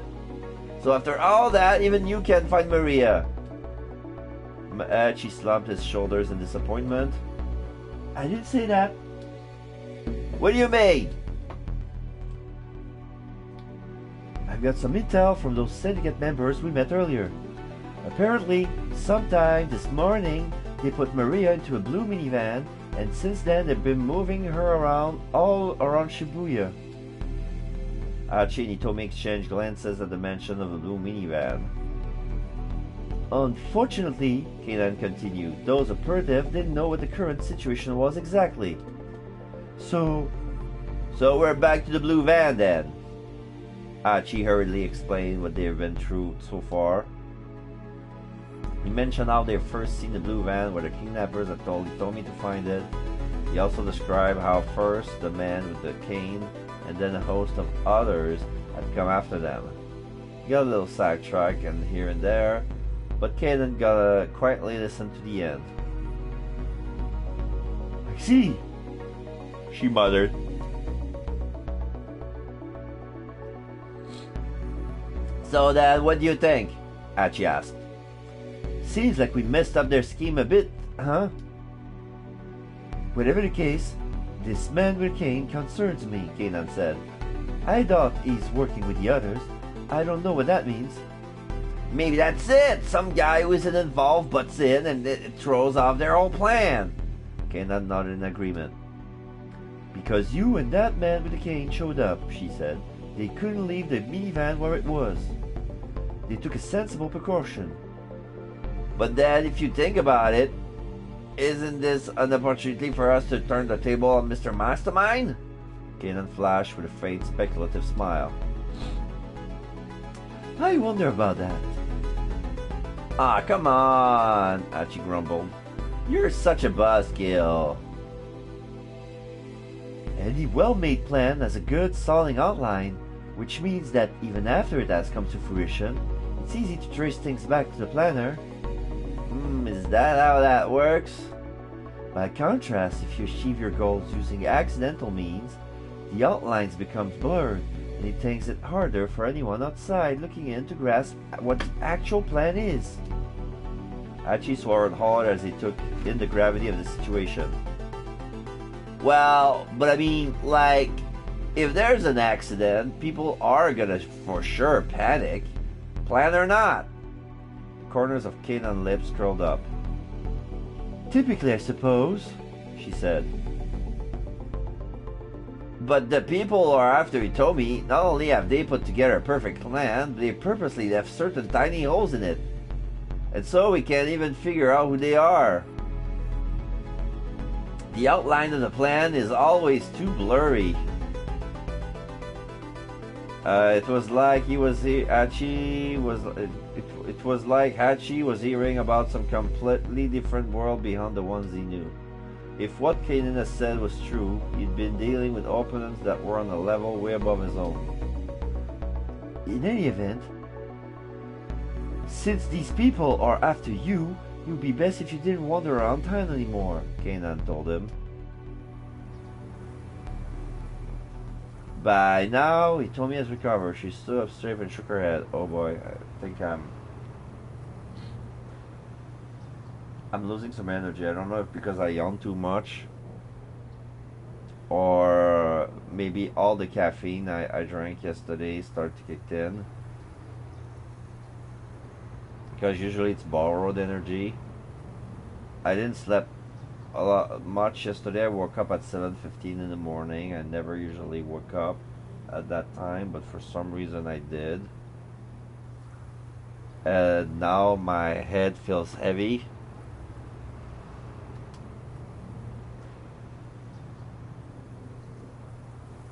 So after all that, even you can't find Maria? Hachi slumped his shoulders in disappointment. I didn't say that. What do you mean? I've got some intel from those syndicate members we met earlier. Apparently, sometime this morning, they put Maria into a blue minivan, and since then they've been moving her around all around Shibuya. Hachi and Hitomi exchanged glances at the mention of a blue minivan. Unfortunately, Kanan continued, those operatives didn't know what the current situation was exactly. So we're back to the blue van then. Hachi hurriedly explained what they've been through so far. He mentioned how they'd first seen the blue van where the kidnappers had told Hitomi to find it. He also described how first the man with the cane and then a host of others had come after them. He got a little sidetracked and here and there, but Kanan gotta quietly listen to the end. I see, she muttered. So then, what do you think? Hachi asked. Seems like we messed up their scheme a bit, huh? Whatever the case, this man with a cane concerns me, Kanan said. I thought he's working with the others. I don't know what that means. Maybe that's it. Some guy who isn't involved butts in and it throws off their whole plan. Kanan nodded in agreement. Because you and that man with the cane showed up, she said. They couldn't leave the minivan where it was. They took a sensible precaution. But then, if you think about it, isn't this an opportunity for us to turn the table on Mr. Mastermind? Kanan flashed with a faint speculative smile. I wonder about that. Ah, come on, Hachi grumbled. You're such a buzzkill. Any well-made plan has a good, solid outline, which means that even after it has come to fruition, it's easy to trace things back to the planner. Is that how that works? By contrast, if you achieve your goals using accidental means, the outlines become blurred, and it makes it harder for anyone outside looking in to grasp what the actual plan is. Hachi swallowed hard as he took in the gravity of the situation. Well, but I mean, like, if there's an accident, people are gonna for sure panic, plan or not. The corners of Kanan's lips curled up. Typically, I suppose, she said. But the people who are after Hitomi, not only have they put together a perfect plan, but they purposely left certain tiny holes in it. And so we can't even figure out who they are. The outline of the plan is always too blurry. It was like Hachi was hearing about some completely different world beyond the ones he knew. If what Kanan had said was true, he'd been dealing with opponents that were on a level way above his own. In any event, since these people are after you, it would be best if you didn't wander around town anymore, Kanan told him. By now, Hitomi has recovered. She stood up straight and shook her head. Oh boy, I think I'm losing some energy. I don't know if because I yawned too much or maybe all the caffeine I drank yesterday started to kick in. Because usually it's borrowed energy. I didn't sleep a lot much yesterday. I woke up at 7:15 in the morning. I never usually woke up at that time, but for some reason I did. And now my head feels heavy.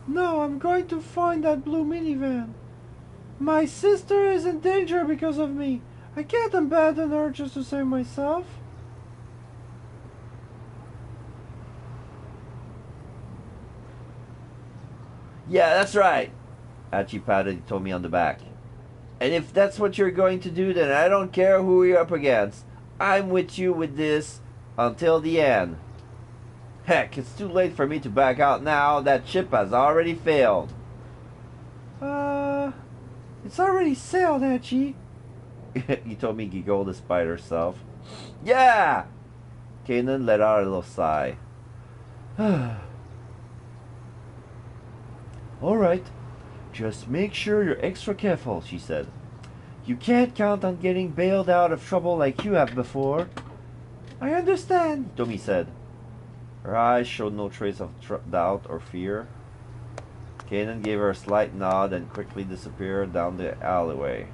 No, I'm going to find that blue minivan. My sister is in danger because of me. I can't abandon her just to save myself. Yeah, that's right. Hachi patted Tommy on the back. And if that's what you're going to do, then I don't care who you're up against. I'm with you with this until the end. Heck, it's too late for me to back out now. That ship has already failed. It's already sailed, Hachi. Hitomi giggled despite herself. Yeah! Kanan let out a little sigh. Alright, just make sure you're extra careful, she said. You can't count on getting bailed out of trouble like you have before. I understand, Hitomi said. Her eyes showed no trace of doubt or fear. Kanan gave her a slight nod and quickly disappeared down the alleyway.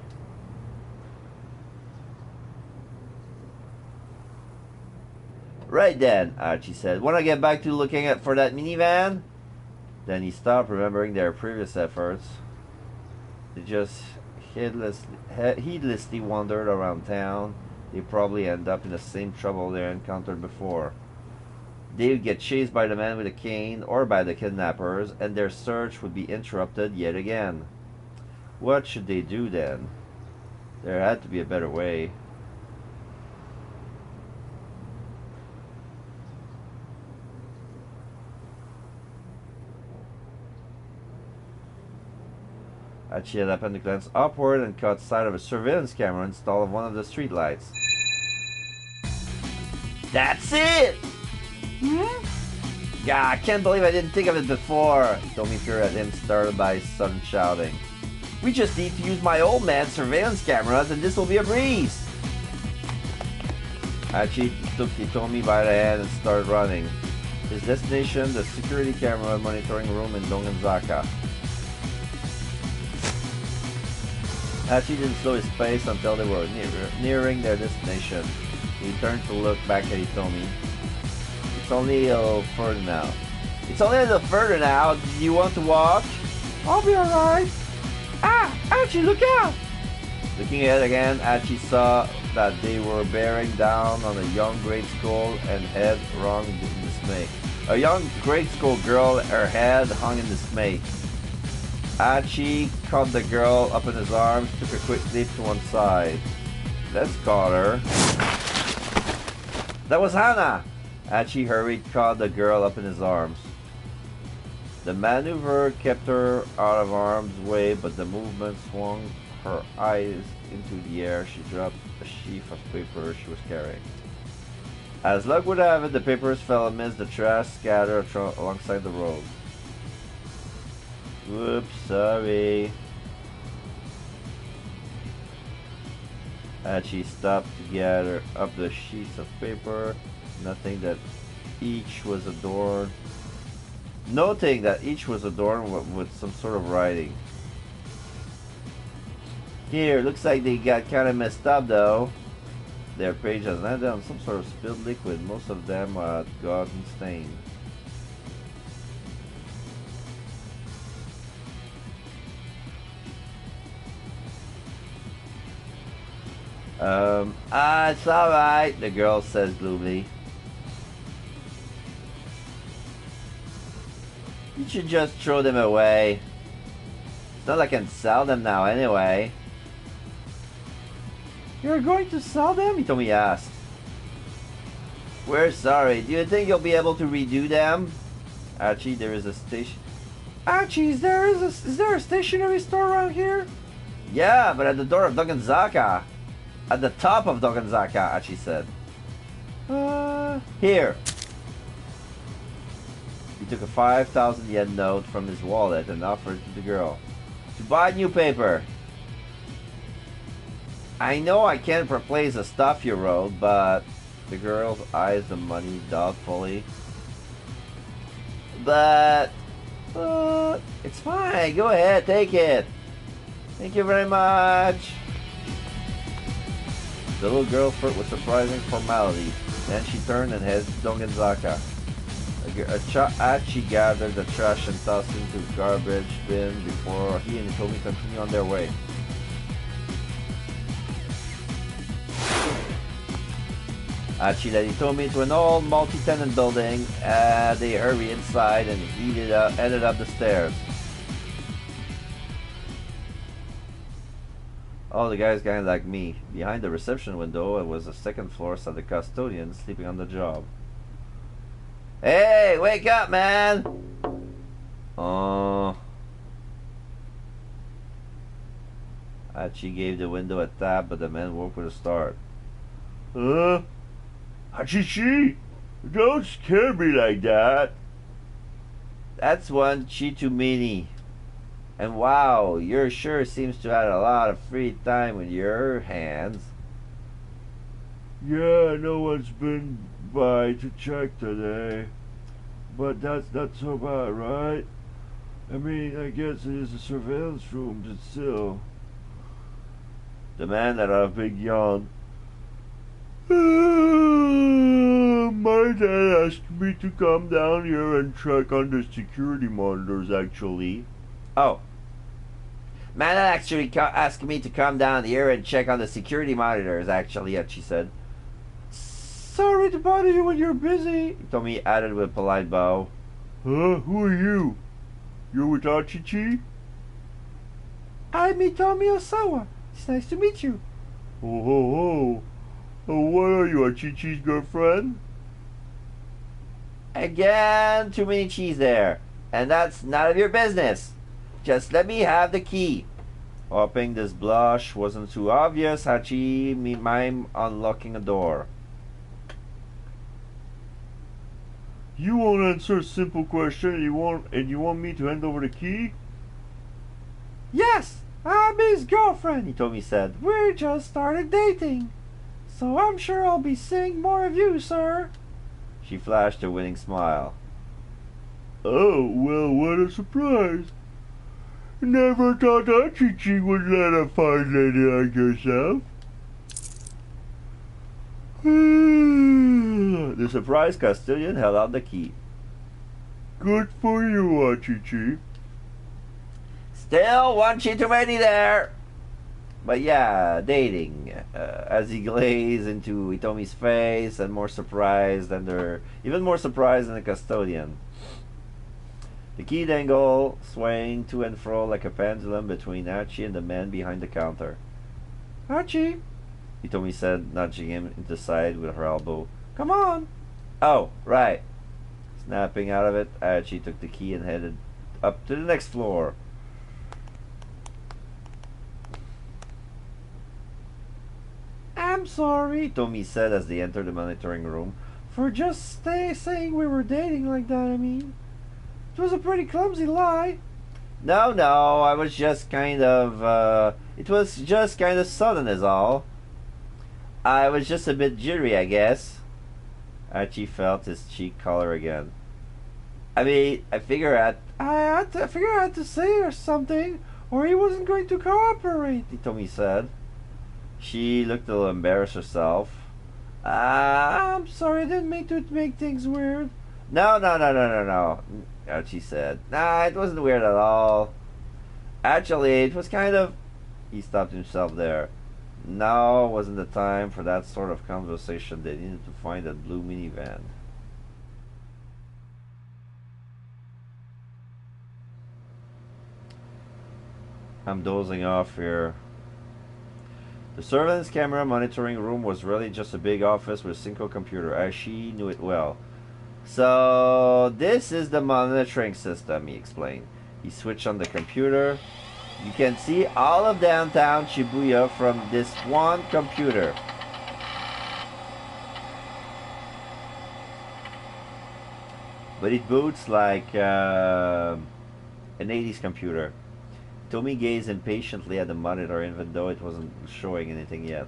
Right then, Archie said. Wanna get back to looking for that minivan? Then he stopped, remembering their previous efforts. They just heedlessly wandered around town. They probably end up in the same trouble they encountered before. They would get chased by the man with a cane or by the kidnappers, and their search would be interrupted yet again. What should they do then? There had to be a better way. Hachi had happened to glance upward and caught sight of a surveillance camera installed on one of the streetlights. That's it! Yeah, I can't believe I didn't think of it before. Tommy peered at him, startled by his sudden shouting. We just need to use my old man's surveillance cameras and this will be a breeze. Hachi took Hitomi by the hand and started running. His destination, the security camera monitoring room in Dongenzaka. Hachi didn't slow his pace until they were nearing their destination. He turned to look back at Hitomi. It's only a little further now. It's only a little further now. Do you want to walk? I'll be alright. Ah, Hachi, look out! Looking ahead again, Hachi saw that they were bearing down on a young grade school and head wrung in dismay. A young grade school girl, her head hung in dismay. Hachi caught the girl up in his arms, took a quick leap to one side. Let's call her. That was Hana! Hachi hurried, caught the girl up in his arms. The maneuver kept her out of harm's way, but the movement swung her eyes into the air. She dropped a sheaf of paper she was carrying. As luck would have it, the papers fell amidst the trash scattered alongside the road. Whoops, sorry. Hachi stopped to gather up the sheets of paper, noting that each was adorned with some sort of writing. Here, looks like they got kind of messed up though. Their page has landed on some sort of spilled liquid. Most of them are gotten stained. It's alright, the girl says gloomily. You should just throw them away. It's not like I can sell them now anyway. You're going to sell them? Hitomi asked. We're sorry. Do you think you'll be able to redo them? Actually, there is a station. Actually, is there a stationery store around here? Yeah, but at the door of Dogonzaka. At the top of Dogonzaka, Achi said. Here. He took a 5,000 yen note from his wallet and offered it to the girl. To buy new paper. I know I can't replace the stuff you wrote, but... The girl eyes the money doubtfully. But... it's fine. Go ahead, take it. Thank you very much. The little girl's foot with surprising formality. Then she turned and headed to Dongenzaka. Achi gathered the trash and tossed it into the garbage bin before he and Hitomi continued on their way. Achi led Hitomi to an old multi-tenant building. They hurried inside and headed up the stairs. Oh, the guy's kind of like me. Behind the reception window, it was a second floor, saw the custodian sleeping on the job. Hey, wake up, man! Achi gave the window a tap, but the man woke with a start. Hachichi, don't scare me like that. That's one chi too many. And wow, you sure seems to have a lot of free time with your hands. Yeah, no one's been by to check today. But that's not so bad, right? I mean, I guess it is a surveillance room, but still. The man let out a big yawn. My dad asked me to come down here and check on the security monitors, actually. Oh. My dad actually asked me to come down here and check on the security monitors, actually, she said. Sorry to bother you when you're busy, Hitomi added with a polite bow. Huh? Who are you? You're with Achichi? I'm Hitomi Osawa. It's nice to meet you. Oh ho ho. Oh, what are you, Achichi's girlfriend? Again, too many cheese there. And that's none of your business. Just let me have the key. Hoping this blush wasn't too obvious, Hachi mimed unlocking a door. You won't answer a simple question and you want me to hand over the key? Yes, I'm his girlfriend, Hitomi said. We just started dating. So I'm sure I'll be seeing more of you, sir. She flashed a winning smile. Oh, well, what a surprise. Never thought Achichi would let a fine lady like yourself. The surprised custodian held out the key. Good for you, Achichi. Still one chi too many there. But yeah, dating. As he glazed into Hitomi's face, and even more surprised than the custodian. The key dangled, swaying to and fro like a pendulum between Achi and the man behind the counter. Achi, Hitomi said, nudging him into the side with her elbow. Come on. Oh, right. Snapping out of it, Achi took the key and headed up to the next floor. I'm sorry, Hitomi said as they entered the monitoring room. For just saying we were dating like that, I mean. It was a pretty clumsy lie. No, I was just kind of, it was just kind of sudden is all. I was just a bit jittery, I guess. Archie felt his cheek color again. I mean, I figured I had to say or something, or he wasn't going to cooperate, Hitomi said. She looked a little embarrassed herself. I'm sorry, I didn't mean to make things weird. No, Archie said. Nah, it wasn't weird at all. Actually, it was kind of... He stopped himself there. Now wasn't the time for that sort of conversation. They needed to find that blue minivan. I'm dozing off here. The surveillance camera monitoring room was really just a big office with a single computer, as she knew it well. So, this is the monitoring system, he explained. He switched on the computer. You can see all of downtown Shibuya from this one computer. But it boots like an 80s computer. Tommy gazed impatiently at the monitor even though it wasn't showing anything yet.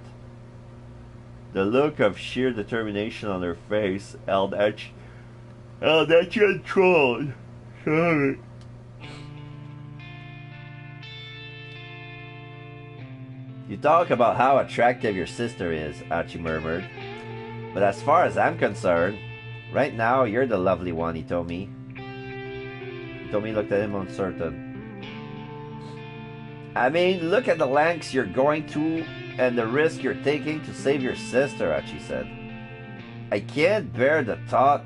The look of sheer determination on her face held that controlled. Sorry. You talk about how attractive your sister is, Archie murmured. But as far as I'm concerned, right now you're the lovely one, he told me. Tommy looked at him uncertain. I mean, look at the lengths you're going to and the risk you're taking to save your sister, Archie said. I can't bear the thought.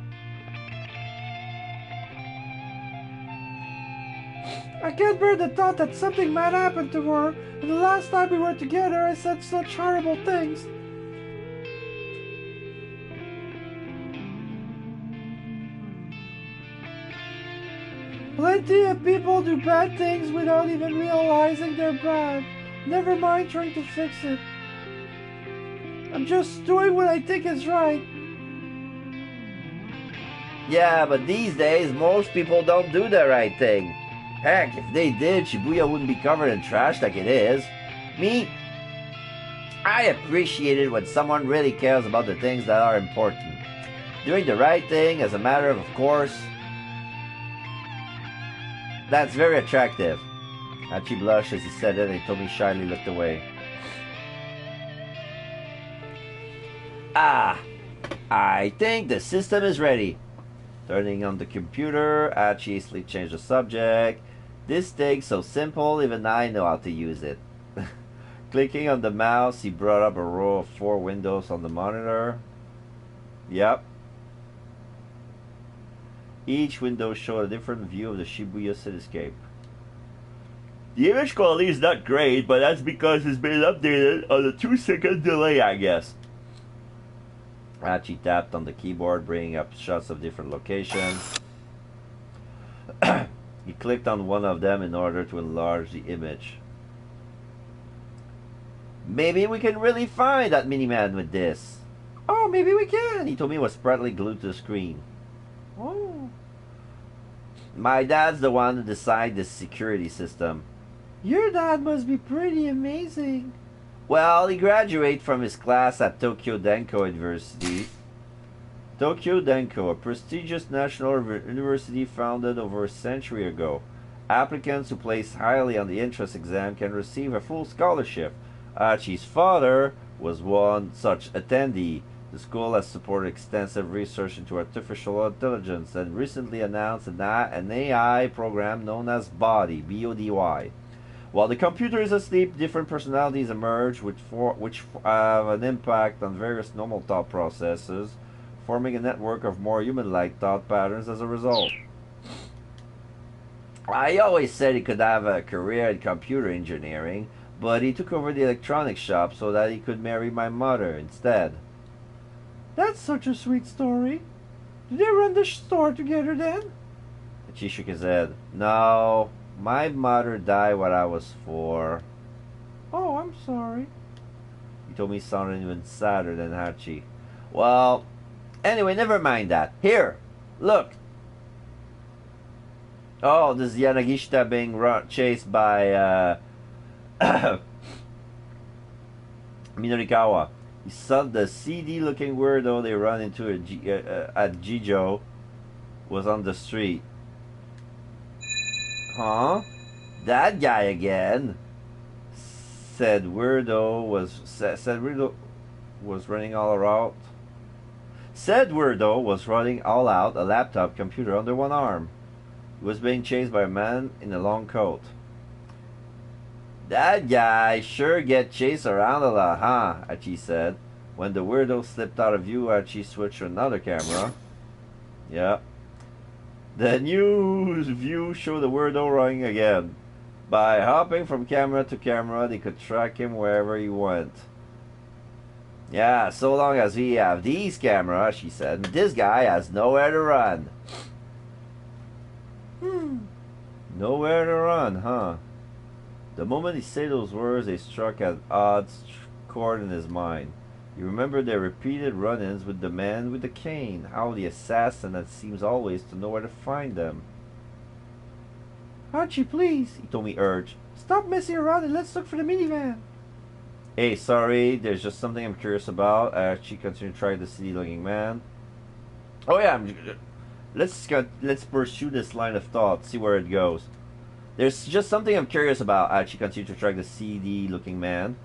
I can't bear the thought that something might happen to her, and the last time we were together I said such horrible things. Plenty of people do bad things without even realizing they're bad. Never mind trying to fix it. I'm just doing what I think is right. Yeah, but these days most people don't do the right thing. Heck, if they did, Shibuya wouldn't be covered in trash like it is. Me, I appreciate it when someone really cares about the things that are important. Doing the right thing as a matter of course. That's very attractive. Archie blushed as he said it and Tommy shyly looked away. Ah, I think the system is ready. Turning on the computer, Archie hastily changed the subject. This thing's so simple, even I know how to use it. Clicking on the mouse, he brought up a row of 4 windows on the monitor. Yep. Each window showed a different view of the Shibuya cityscape. The image quality is not great, but that's because it's been updated on a 2-second delay, I guess. Archie tapped on the keyboard, bringing up shots of different locations. He clicked on one of them in order to enlarge the image. Maybe we can really find that mini-man with this. Oh, maybe we can. He told me was partly glued to the screen. Oh. My dad's the one who decided the security system. Your dad must be pretty amazing. Well, he graduated from his class at Tokyo Denko University. Tokyo Denko, a prestigious national university founded over a century ago. Applicants who place highly on the entrance exam can receive a full scholarship. Archie's father was one such attendee. The school has supported extensive research into artificial intelligence and recently announced an AI program known as BODY, B-O-D-Y. While the computer is asleep, different personalities emerge which have an impact on various normal thought processes, forming a network of more human-like thought patterns as a result. I always said he could have a career in computer engineering, but he took over the electronics shop so that he could marry my mother instead. That's such a sweet story. Did they run the store together then? And she shook his head. No, my mother died when I was 4. Oh, I'm sorry. He told me sounded even sadder than Hachi. Well, anyway, never mind that. Here, look. Oh, this is Yanagishita being chased by Minorikawa. He saw the seedy-looking weirdo they run into at Jijo was on the street. Huh? That guy again? Said weirdo was running all out. Said weirdo was running all out, a laptop computer under one arm. He was being chased by a man in a long coat. That guy sure get chased around a lot, huh? Archie said. When the weirdo slipped out of view, Archie switched to another camera. Yeah. The new view showed the weirdo running again. By hopping from camera to camera, they could track him wherever he went. Yeah, so long as we have these cameras, she said, this guy has nowhere to run. Nowhere to run, huh? The moment he said those words, they struck an odd chord in his mind. He remembered their repeated run-ins with the man with the cane, how the assassin that seems always to know where to find them. Archie, please, Hitomi urged. Stop messing around and let's look for the minivan. Hey, sorry, there's just something I'm curious about. She continued to try the city-looking man. Oh yeah, let's pursue this line of thought, see where it goes. There's just something I'm curious about. She continued to track the CD-looking man.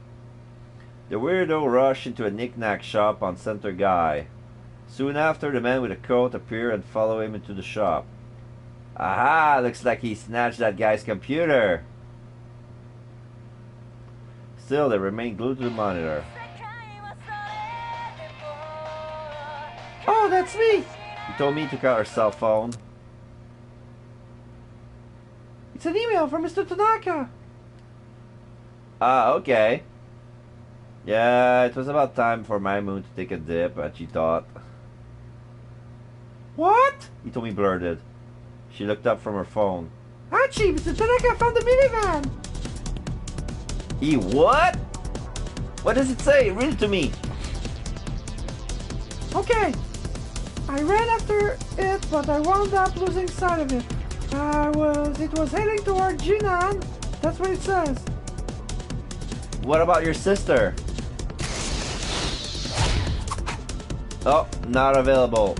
The weirdo rushed into a knick-knack shop on Center Guy. Soon after, the man with a coat appeared and followed him into the shop. Aha! Looks like he snatched that guy's computer. Still, they remained glued to the monitor. Oh, that's me! He told me to cut her cell phone. It's an email from Mr. Tanaka. Ah, okay. Yeah, it was about time for my moon to take a dip, she thought. What? Hitomi blurted. She looked up from her phone. Archie, Mr. Tanaka found the minivan! He what? What does it say? Read it to me. Okay. I ran after it, but I wound up losing sight of it. It was heading toward Jinan. That's what it says. What about your sister? Oh, not available.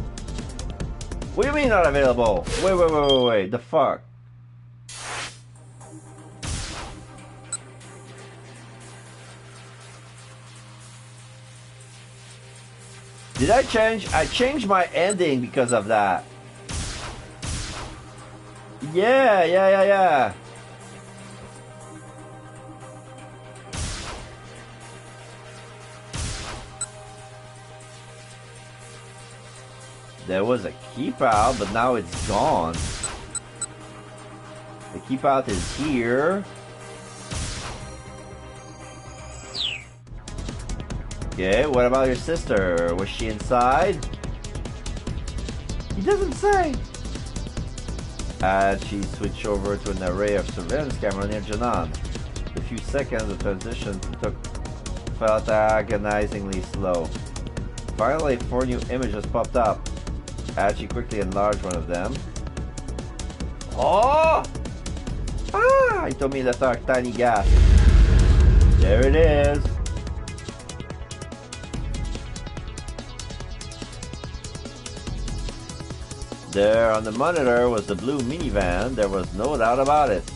What do you mean not available? Wait. The fuck? Did I change? I changed my ending because of that. Yeah. There was a keep out, but now it's gone. The keep out is here. Okay, what about your sister? Was she inside? He doesn't say. She switched over to an array of surveillance camera near Janan. A few seconds, the transition felt agonizingly slow. Finally, 4 new images popped up. She quickly enlarged one of them. Oh! Ah! He told me to let a tiny gasp. There it is. There on the monitor was the blue minivan. There was no doubt about it.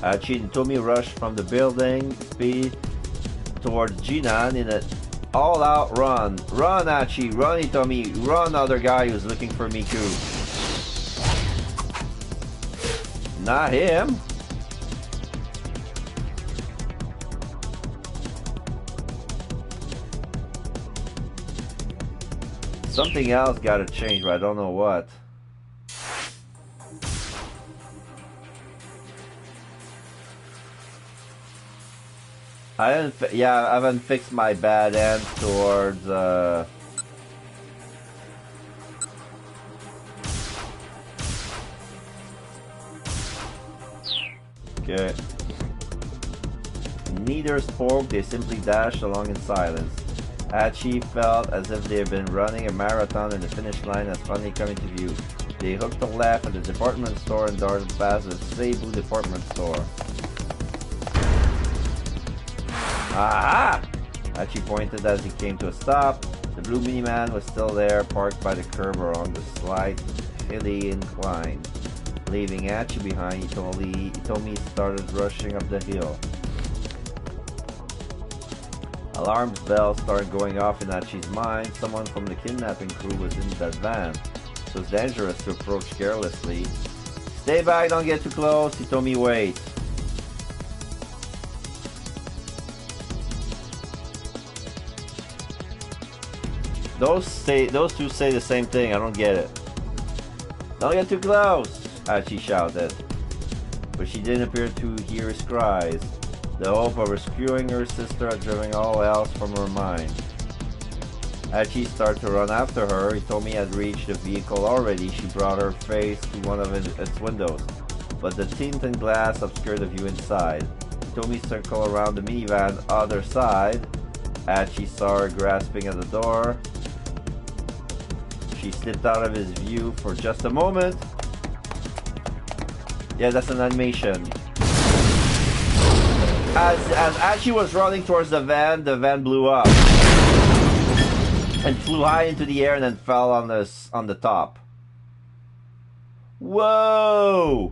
Archie and Tommy rushed from the building, speed towards Jinan in an all-out run. Run, Archie! Run, Tommy! Run, other guy who's looking for Miku. Not him. Something else gotta change, but I don't know what. I haven't fixed my bad end towards Okay. Neither spoke, they simply dashed along in silence. Hachi felt as if they had been running a marathon and the finish line has finally come into view. They hooked a left at the department store and darted past the Seibu department store. Aha! Hachi pointed as he came to a stop. The blue minivan was still there, parked by the curb along the slight, hilly incline. Leaving Hachi behind, Hitomi started rushing up the hill. Alarm bells started going off in Hachi's mind. Someone from the kidnapping crew was in that van. It was dangerous to approach carelessly. Stay back, don't get too close. Hitomi, wait. Those two say the same thing. I don't get it. Don't get too close, Archie shouted. But she didn't appear to hear his cries. The hope of rescuing her sister had driven all else from her mind. As she started to run after her, Hitomi had reached the vehicle already. She brought her face to one of its windows, but the tint and glass obscured the view inside. Hitomi circled around the minivan other side. As she saw her grasping at the door, she slipped out of his view for just a moment. Yeah, that's an animation. As she was running towards the van blew up and flew high into the air and then fell on the top. Whoa!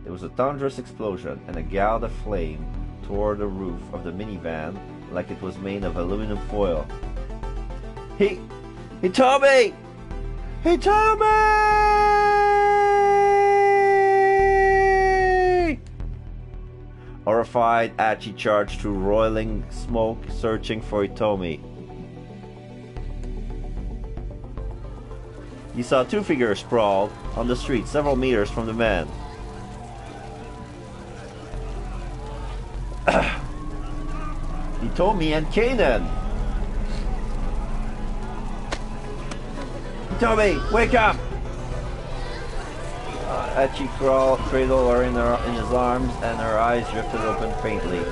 There was a thunderous explosion and a gout of flame tore the roof of the minivan like it was made of aluminum foil. Hitomi! Horrified, Achi charged through roiling smoke, searching for Hitomi. He saw two figures sprawled on the street several meters from the man. Hitomi and Kanan! Hitomi, wake up! Achi cradled her in his arms and her eyes drifted open faintly.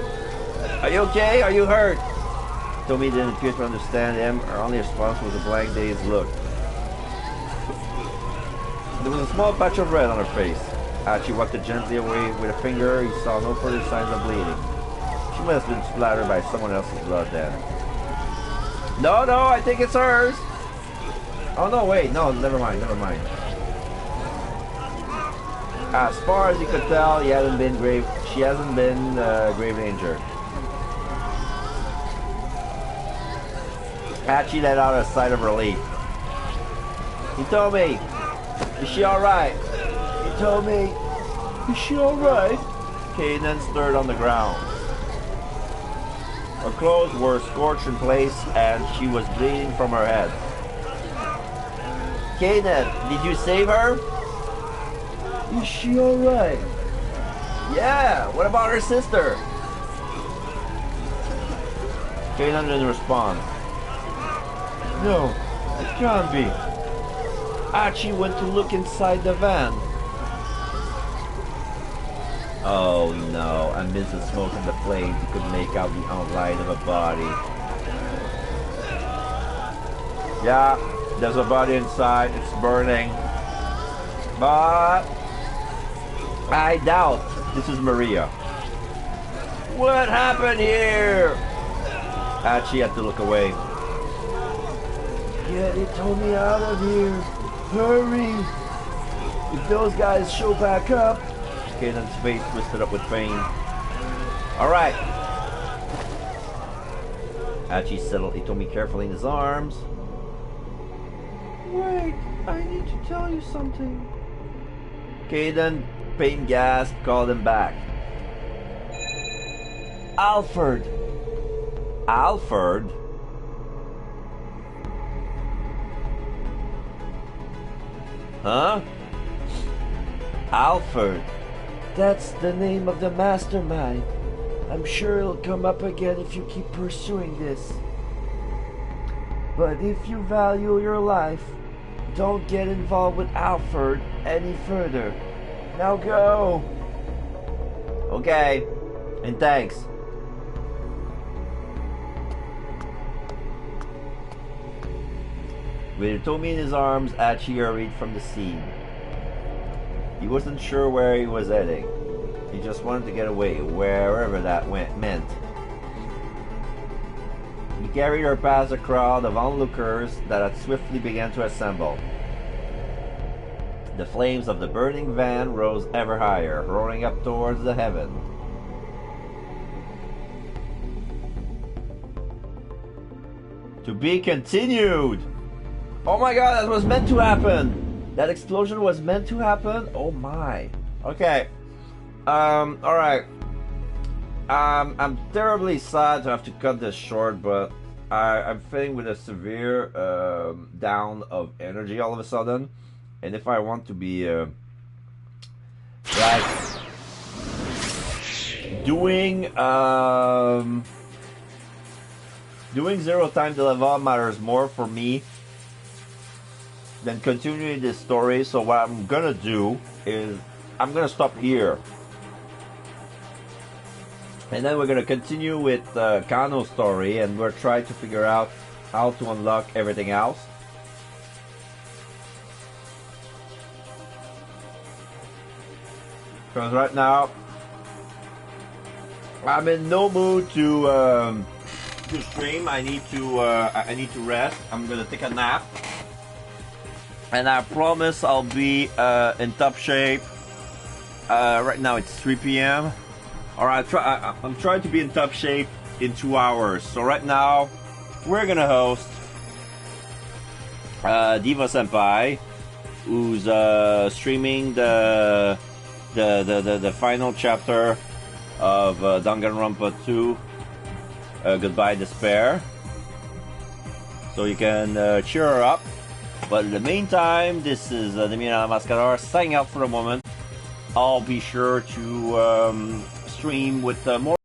Are you okay? Are you hurt? Hitomi didn't appear to understand him. Her only response was a blank, dazed look. There was a small patch of red on her face. Achi wiped it gently away with a finger. He saw no further signs of bleeding. She must have been splattered by someone else's blood then. No, I think it's hers. Oh no, wait, no, never mind. As far as he could tell, she hasn't been gravely injured. Achi let out a sigh of relief. Hitomi, is she alright? Hitomi, is she alright? Kanan stirred on the ground. Her clothes were scorched in place and she was bleeding from her head. Kanan, did you save her? Is she alright? Yeah, what about her sister? Kanan didn't respond. No, it can't be. Achi went to look inside the van. Oh no, amidst the smoke and the flames, he could make out the outline of a body. Yeah, there's a body inside, it's burning. But I doubt this is Maria. What happened here? Achi had to look away. Get Hitomi out of here. Hurry! If those guys show back up... Kanan's face twisted up with pain. Alright. Achi settled Hitomi carefully in his arms. Wait, I need to tell you something. Kanan, pain gasped, called him back. Alfred! Alfred? Huh? Alfred. That's the name of the mastermind. I'm sure it'll come up again if you keep pursuing this. But if you value your life, don't get involved with Alfred any further. Now go. Okay. And thanks. With Hitomi in his arms, Achi hurried from the scene. He wasn't sure where he was heading. He just wanted to get away, wherever that meant. He carried her past a crowd of onlookers that had swiftly begun to assemble. The flames of the burning van rose ever higher, roaring up towards the heaven. To be continued! Oh my god, that was meant to happen! That explosion was meant to happen? Oh my. Okay. Alright. I'm terribly sad to have to cut this short, but I'm feeling with a severe down of energy all of a sudden, and if I want to be like doing doing 0 times the level matters more for me than continuing this story. So what I'm gonna do is I'm gonna stop here. And then we're gonna continue with Kano's story, and we're trying to figure out how to unlock everything else. Because right now, I'm in no mood to stream. I need to rest. I'm gonna take a nap, and I promise I'll be in top shape. Right now it's 3 p.m. Alright, I'm trying to be in top shape in 2 hours. So right now, we're gonna host Diva Senpai, who's streaming the final chapter of Danganronpa 2, Goodbye Despair. So you can cheer her up. But in the meantime, this is Demina Mascarar signing out for the moment. I'll be sure to stream with more